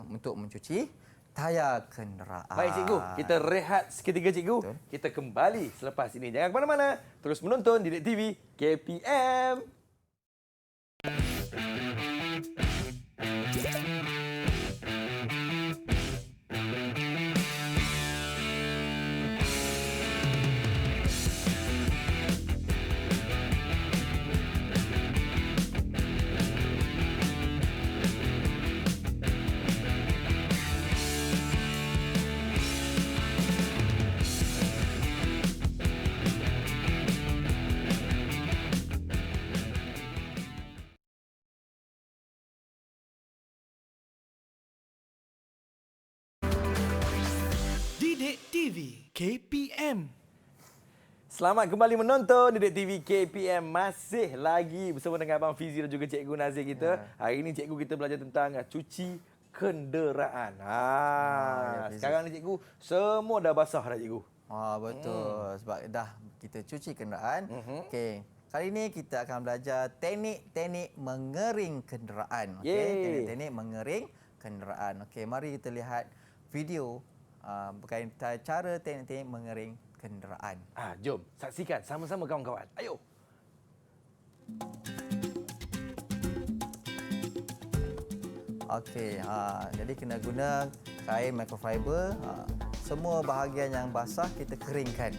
untuk mencuci tayar kenderaan. Baik cikgu, kita rehat seketika cikgu. Betul. Kita kembali selepas ini. Jangan ke mana-mana. Terus menonton Didik TV KPM. Didik TV KPM. Selamat kembali menonton Didik TV KPM. Masih lagi bersama dengan Abang Fizi dan juga Cikgu Nazir kita. Hari ini cikgu kita belajar tentang cuci kenderaan. Sekarang ni cikgu, semua dah basah dah cikgu. Betul. Sebab dah kita cuci kenderaan. Okey. Kali ini kita akan belajar teknik-teknik mengering kenderaan. Okey, Yeay. teknik-teknik mengering kenderaan. Okey, mari kita lihat video berkaitan cara teknik-teknik mengering kenderaan. Jom saksikan sama-sama kawan-kawan. Ayo. Okey, jadi kena guna kain microfiber. Semua bahagian yang basah kita keringkan.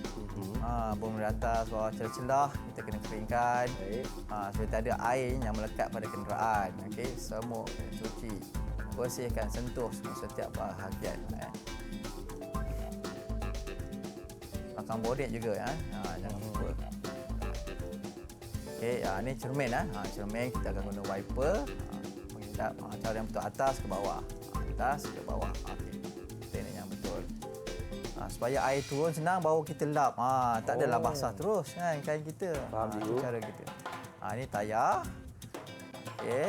Bawah dari atas, bawah celah-celah kita kena keringkan. Baik. Supaya tak ada air yang melekat pada kenderaan. Okey, semua kena cuci. Bersihkan, sentuh semua setiap bahagian. Belakang bonet juga ya. Jangan lupa. Okey, ini cermin cermin kita akan guna wiper. Menghidap cara yang betul atas ke bawah. Atas ke bawah. Okey. Teknik yang betul. Supaya air turun senang baru kita lap. Tak adalah basah terus kan kain kita. Faham, Itu cikgu. cara kita. Ini tayar. Okey.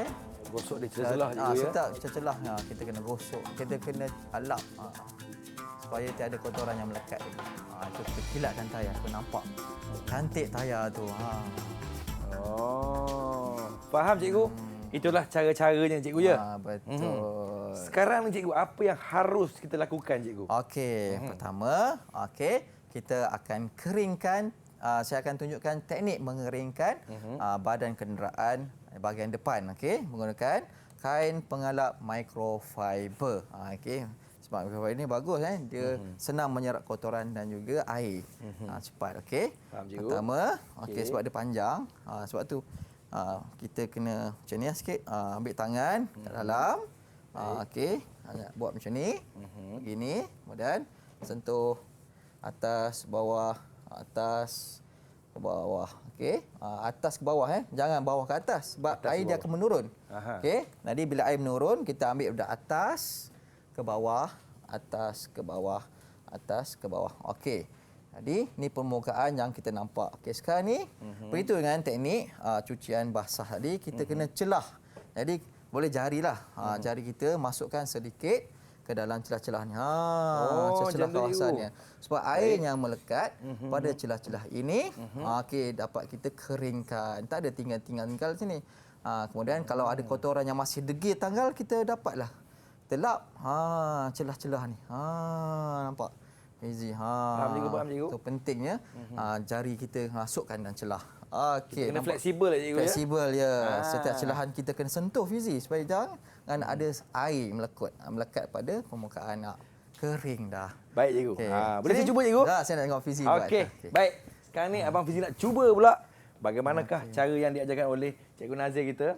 Gosok dia celah-celah cikgu ya. Setiap celah kita kena gosok. Kita kena lap. Supaya tiada kotoran yang melekat. Itu kita kilatkan tayar supaya nampak cantik tayar tu. Faham cikgu? Itulah cara-caranya cikgu ya. Betul. Sekarang ni cikgu, apa yang harus kita lakukan cikgu? Okey, pertama, kita akan keringkan. Saya akan tunjukkan teknik mengeringkan badan kenderaan bahagian depan. Okey, menggunakan kain pengalap microfiber. Okey, sebab microfiber ini bagus dia senang menyerap kotoran dan juga air. Cepat. Okey. Faham, cikgu. Pertama, sebab dia panjang, sebab tu kita kena macam ni sikit. Ambil tangan kat dalam. Okey, buat macam ni. Begini, kemudian sentuh atas bawah ke bawah. Okey. Atas ke bawah Jangan bawah ke atas sebab Atas air ke dia bawah. akan menurun. Aha. Okey. Jadi bila air menurun, kita ambil dari atas ke bawah, atas ke bawah, atas ke bawah. Okey. Jadi ni permukaan yang kita nampak. Okey, sekarang ni begitu dengan teknik cucian basah tadi, kita kena celah. Jadi boleh jarilah. Jari kita masukkan sedikit ke dalam celah-celah ni. Celah-celah macam tu, kawasan cikgu. ni. Sebab air yang melekat pada celah-celah ini, okey, dapat kita keringkan. Tak ada tinggal sini. Kemudian kalau ada kotoran yang masih degil tanggal, kita dapatlah telap celah-celah ni. Nampak? Easy. Faham, cikgu, faham, cikgu. Itu pentingnya jari kita masukkan dalam celah. Okey. Kena nampak? fleksibel cikgu ya. Fleksibel ya. Setiap celahan kita kena sentuh Fizi supaya jangan ada air melekat pada permukaan. Kering dah. Baik cikgu. Okey. Boleh saya Sini. cuba cikgu? Dah, saya nak tengok Fizi buat. Okey. Baik. Sekarang ni Abang Fizi nak cuba pula bagaimanakah cara yang diajarkan oleh Cikgu Nazir kita.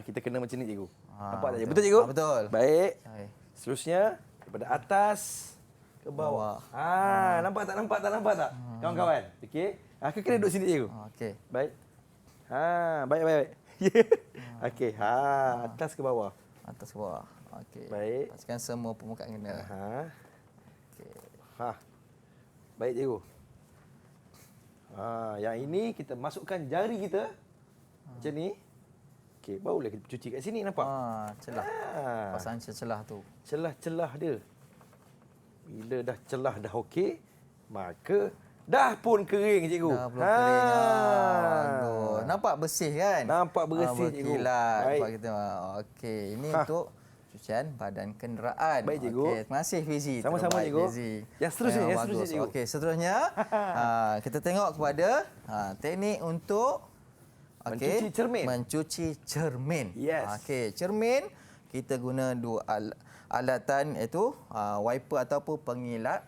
Kita kena macam ni cikgu. Nampak tak cikgu? Betul cikgu? Betul. Baik. Okey. Seterusnya daripada atas ke bawah. Nampak tak kawan-kawan? Okey. Kena duduk sini cikgu. Okey. Baik. Baik. Okey. Atas ke bawah. Atas ke bawah. Okey. Baik. Pastikan semua permukaan kena. Okey. Baik cikgu. Yang ini kita masukkan jari kita macam ni. Okey, barulah kita cuci kat sini nampak. Celah. Pasang celah tu. Celah-celah dia. Bila dah celah dah okey, maka dah pun kering cikgu. Dah belum kering. Bagus. Nampak bersih kan? Nampak bersih, cikgu. Berkilat. Baik. Nampak kita. Okey, ini untuk cucian badan kenderaan. Baik, cikgu. Okey, terima kasih Fizi. Sama-sama, Terbaik, cikgu. Fizi. Yang seterusnya, yang Bagus. seterusnya, cikgu. Okey, seterusnya kita tengok kepada teknik untuk Mencuci cermin. Mencuci cermin. Yes. Okey, cermin kita guna dua alatan iaitu wiper ataupun pengilat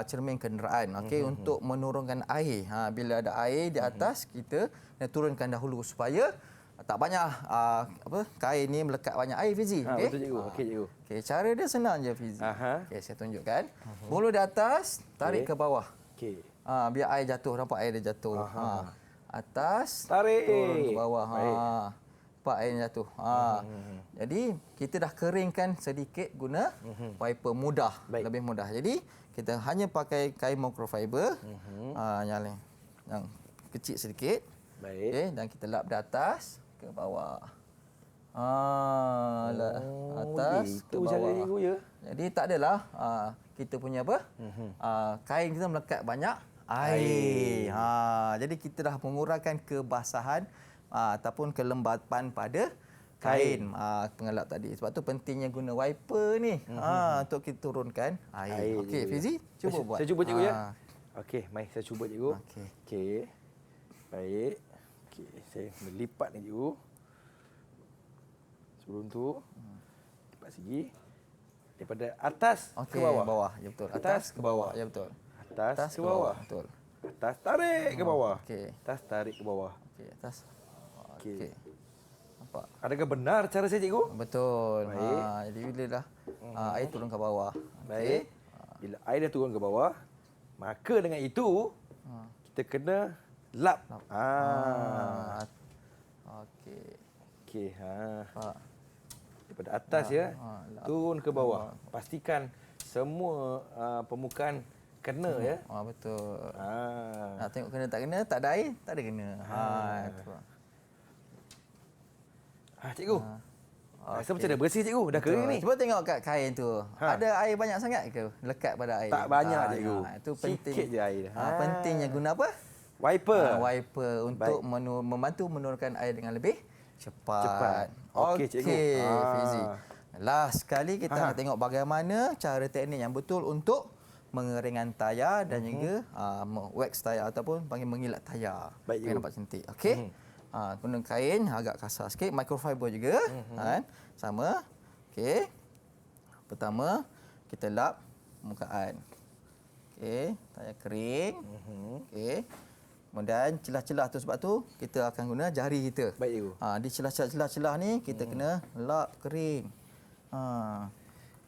cermin kenderaan. Okey, untuk menurunkan air. Bila ada air di atas, kita turunkan dahulu supaya tak banyak kain ni melekat banyak air Fizi. Okey. Betul cikgu. Okey cikgu. Okey, cara dia senang je Fizi. Okey, saya tunjukkan. Mula di atas, tarik ke bawah. Okey. Biar air jatuh, nampak air dia jatuh. Atas, Tarik. turun ke bawah. Baik. Nampak air jatuh. Jadi kita dah keringkan sedikit guna wiper mudah, Baik. lebih mudah. Jadi kita hanya pakai kain microfiber yang kecil sedikit. Baik. Okey, dan kita lap dari atas ke bawah. Atas ke Itu cara bawah. cikgu ya. Jadi tak adalah kita punya kain kita melekat banyak air. Jadi kita dah mengurangkan kebasahan ataupun kelembapan pada kain pengelap tadi. Sebab tu pentingnya guna wiper ni untuk kita turunkan air. Okey, cikgu, Fizi, cuba buat. Saya cuba cikgu ya. Okey, mari saya cuba cikgu. Okey. Okey. Baik. Okey, saya melipat ni cikgu. Sebelum tu lipat segi. Daripada atas ke Okey, bawah. bawah. Ya betul. Atas ke bawah. Ya betul. Atas ke bawah. Betul. Atas tarik ke bawah. Okey. Atas tarik ke bawah. Okey, atas. Okey. Okey. Nampak? Adakah benar cara saya cikgu? Betul. Baik. Jadi bila dah air turun ke bawah. Baik. Bila air dah turun ke bawah, maka dengan itu kita kena lap. Okey. Okey, Nampak? daripada atas ya, lap. turun ke bawah. Pastikan semua permukaan kena ya. Betul. Ah. Nak tengok kena tak kena, tak ada air, tak ada kena. Itu. Cikgu. Rasa macam dah bersih cikgu, dah kering ni. Cuba tengok kat kain tu. Ada air banyak sangat ke? Lekat pada air. Tak banyak cikgu. Itu penting. Sikit je air. Pentingnya guna apa? Wiper. Wiper untuk membantu menurunkan air dengan lebih cepat. Okey, cikgu. Fizi. Last sekali kita nak tengok bagaimana cara teknik yang betul untuk mengeringkan tayar dan juga wax tayar ataupun panggil mengilat tayar. Baik, Supaya cikgu. nampak cantik. Okey. Guna kain agak kasar sikit, microfiber juga. Kan? Sama. Okey. Pertama, kita lap permukaan. Okey, tayar kering. Okey. Kemudian celah-celah tu sebab tu kita akan guna jari kita. Baik, cikgu. Di celah-celah ni kita kena lap kering.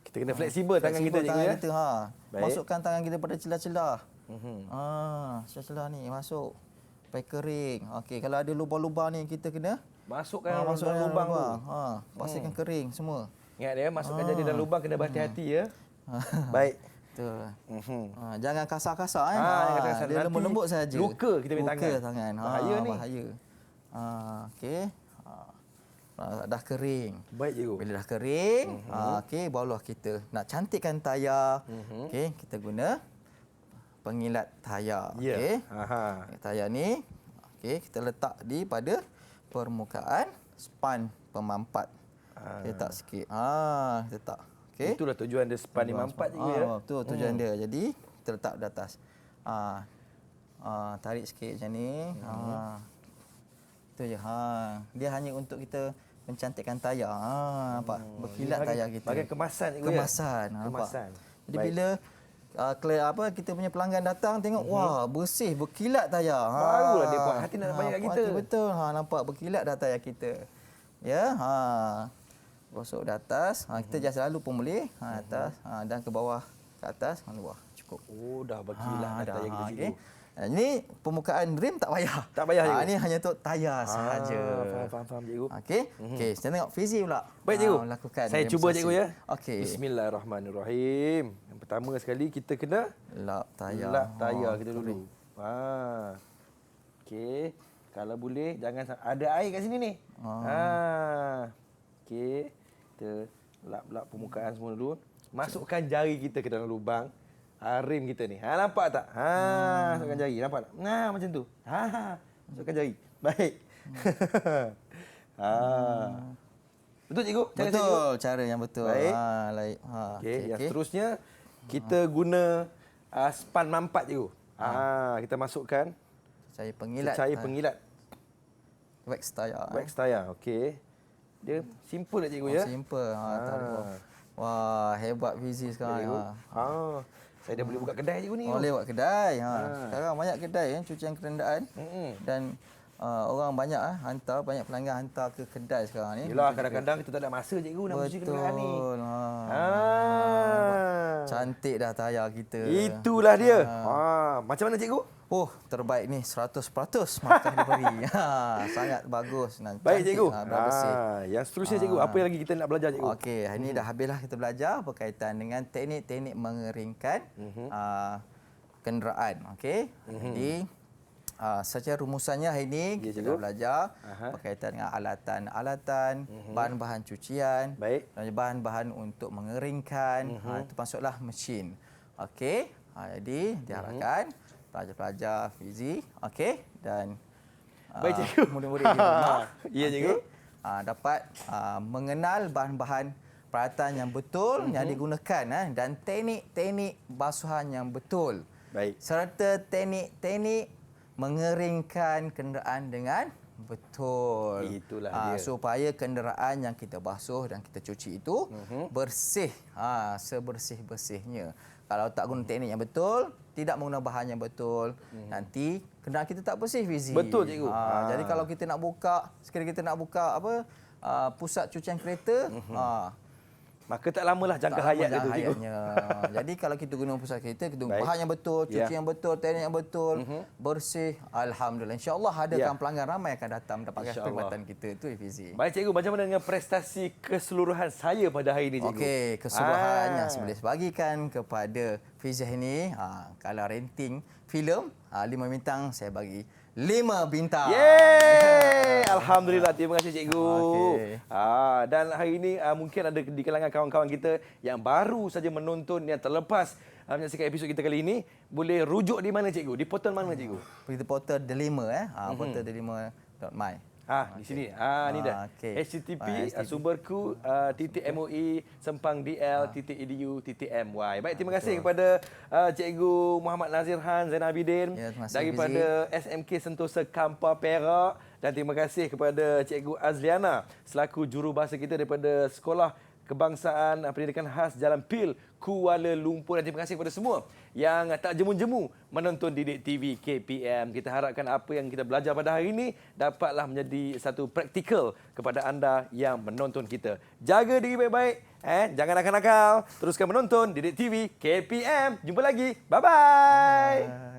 Kita kena fleksibel tangan kita, cikgu tangan ya. kita, ha. Baik. Masukkan tangan kita pada celah-celah. Celah-celah ni masuk. Sampai kering. Okey, kalau ada lubang-lubang ni kita kena Masukkan masukkan dalam lubang tu. pastikan kering semua. Ingat dia, masukkan jadi dalam lubang kena berhati-hati ya. Baik. Betul. Jangan kasar-kasar jangan kasar. Dia Nanti lembut-lembut saja. luka kita punya Luka tangan. tangan. Bahaya ni. Bahaya. Okey. Dah kering. Baik, cikgu. Bila dah kering, okey, barulah kita nak cantikkan tayar. Okey, kita guna pengilat tayar. Ya. Okey. Aha. Tayar ni okey, kita letak di pada permukaan span pemampat. Kita letak sikit. Kita letak. Okey. Itulah tujuan dia span 54 cikgu ya. Betul tujuan dia. Jadi kita letak di atas. Tarik sikit macam ni. Itu je. Dia hanya untuk kita mencantikkan tayar. Nampak? Berkilat tayar kita. Bagian kemasan cikgu ya. Kemasan. Nampak? Kemasan. Jadi bila kita punya pelanggan datang tengok wah bersih berkilat tayar. Barulah dia puas hati nak bayar kat kita. Betul. Nampak berkilat dah tayar kita. Ya. Gosok di atas. Kita just lalu pun boleh. Atas dan ke bawah. Ke atas, ke bawah. Cukup. Oh, dah berkilat dah tayar kita cikgu. Ini permukaan rim tak payah. Tak payah, cikgu. Ini hanya untuk tayar sahaja. Faham cikgu. Okey. Okey, kita tengok Fizi pula. Baik cikgu. Lakukan Saya cuba cikgu ya. Okey. Bismillahirrahmanirrahim. Yang pertama sekali kita kena lap tayar. lap tayar kita dulu. Okey. Kalau boleh jangan ada air kat sini ni. Okey. Kita lap-lap permukaan semua dulu. Masukkan jari kita ke dalam lubang rim kita ni. Nampak tak? Masukkan jari. Nampak tak? Macam tu. Masukkan jari. Baik. Betul cikgu? Betul, cara yang betul. Baik. Okey, Yang seterusnya kita guna span mampat cikgu. Kita masukkan Cahaya pengilat. cahaya pengilat. Wax tayar. Wax tayar. Okey. Dia simple tak cikgu ya? Simple. Tarik bawah. Wah, hebat Fizi sekarang. Saya dah boleh buka kedai cikgu ni. Lewat kedai. Sekarang banyak kedai cucian kerendaan. Dan orang banyak hantar, banyak pelanggan hantar ke kedai sekarang ni. Yelah, kadang-kadang kita tak ada masa cikgu nak cuci kenderaan ni. Cantik dah tayar kita. Itulah dia. Macam mana cikgu? Oh, terbaik ni 100% markah diberi. Sangat bagus. Baik cikgu. Bersih. Yang seterusnya cikgu, apa yang lagi kita nak belajar cikgu? Okey, hari ini dah habislah kita belajar berkaitan dengan teknik-teknik mengeringkan kenderaan. Okey. Jadi secara rumusannya hari ini kita dah belajar berkaitan dengan alatan-alatan, bahan-bahan cucian, dan bahan-bahan untuk mengeringkan. Itu masuklah mesin. Okey. Jadi diharapkan pelajar-pelajar Fizi, okey, dan baik cikgu. murid-murid di rumah ya cikgu. Dapat mengenal bahan-bahan peralatan yang betul yang digunakan dan teknik-teknik basuhan yang betul. Baik. Serta teknik-teknik mengeringkan kenderaan dengan betul. Itulah dia. Supaya kenderaan yang kita basuh dan kita cuci itu bersih, sebersih-bersihnya. Kalau tak guna teknik yang betul, tidak menggunakan bahan yang betul, nanti kenderaan kita tak bersih Fizi. Betul cikgu. Jadi kalau kita nak buka, sekali kita nak buka pusat cucian kereta, maka tak lamalah jangka hayat dia tu cikgu. Jadi kalau kita guna pusat kereta, kita guna bahan yang betul, cuci yang betul, teknik yang betul, bersih, alhamdulillah. InsyaAllah hadakan pelanggan ramai akan datang mendapatkan perkhidmatan kita. Itu Fizi. Baik cikgu, macam mana dengan prestasi keseluruhan saya pada hari ini cikgu? Okey, keseluruhan yang saya boleh bagikan kepada Fizi ini, kalau rating filem 5 bintang, saya bagi 5 bintang. Yeay! Alhamdulillah, terima kasih cikgu. Okey. Dan hari ini mungkin ada di kalangan kawan-kawan kita yang baru saja menonton, yang terlepas menyaksikan episod kita kali ini, boleh rujuk di mana cikgu? Di portal mana cikgu? Pergi portal Delima portal delima.my. Di sini. Ni dah. Okey. http sumberku .moi.edu.my. Baik, terima kasih kepada Cikgu Muhammad Nazir Han Zainal Abidin daripada SMK Sentosa Kampar Perak, dan terima kasih kepada Cikgu Azliana selaku jurubahasa kita daripada Sekolah Kebangsaan Pendidikan Khas Jalan Pil, Kuala Lumpur. Dan terima kasih kepada semua yang tak jemu-jemu menonton Didik TV KPM. Kita harapkan apa yang kita belajar pada hari ini dapatlah menjadi satu praktikal kepada anda yang menonton kita. Jaga diri baik-baik, jangan nakal-nakal. Teruskan menonton Didik TV KPM. Jumpa lagi. Bye-bye.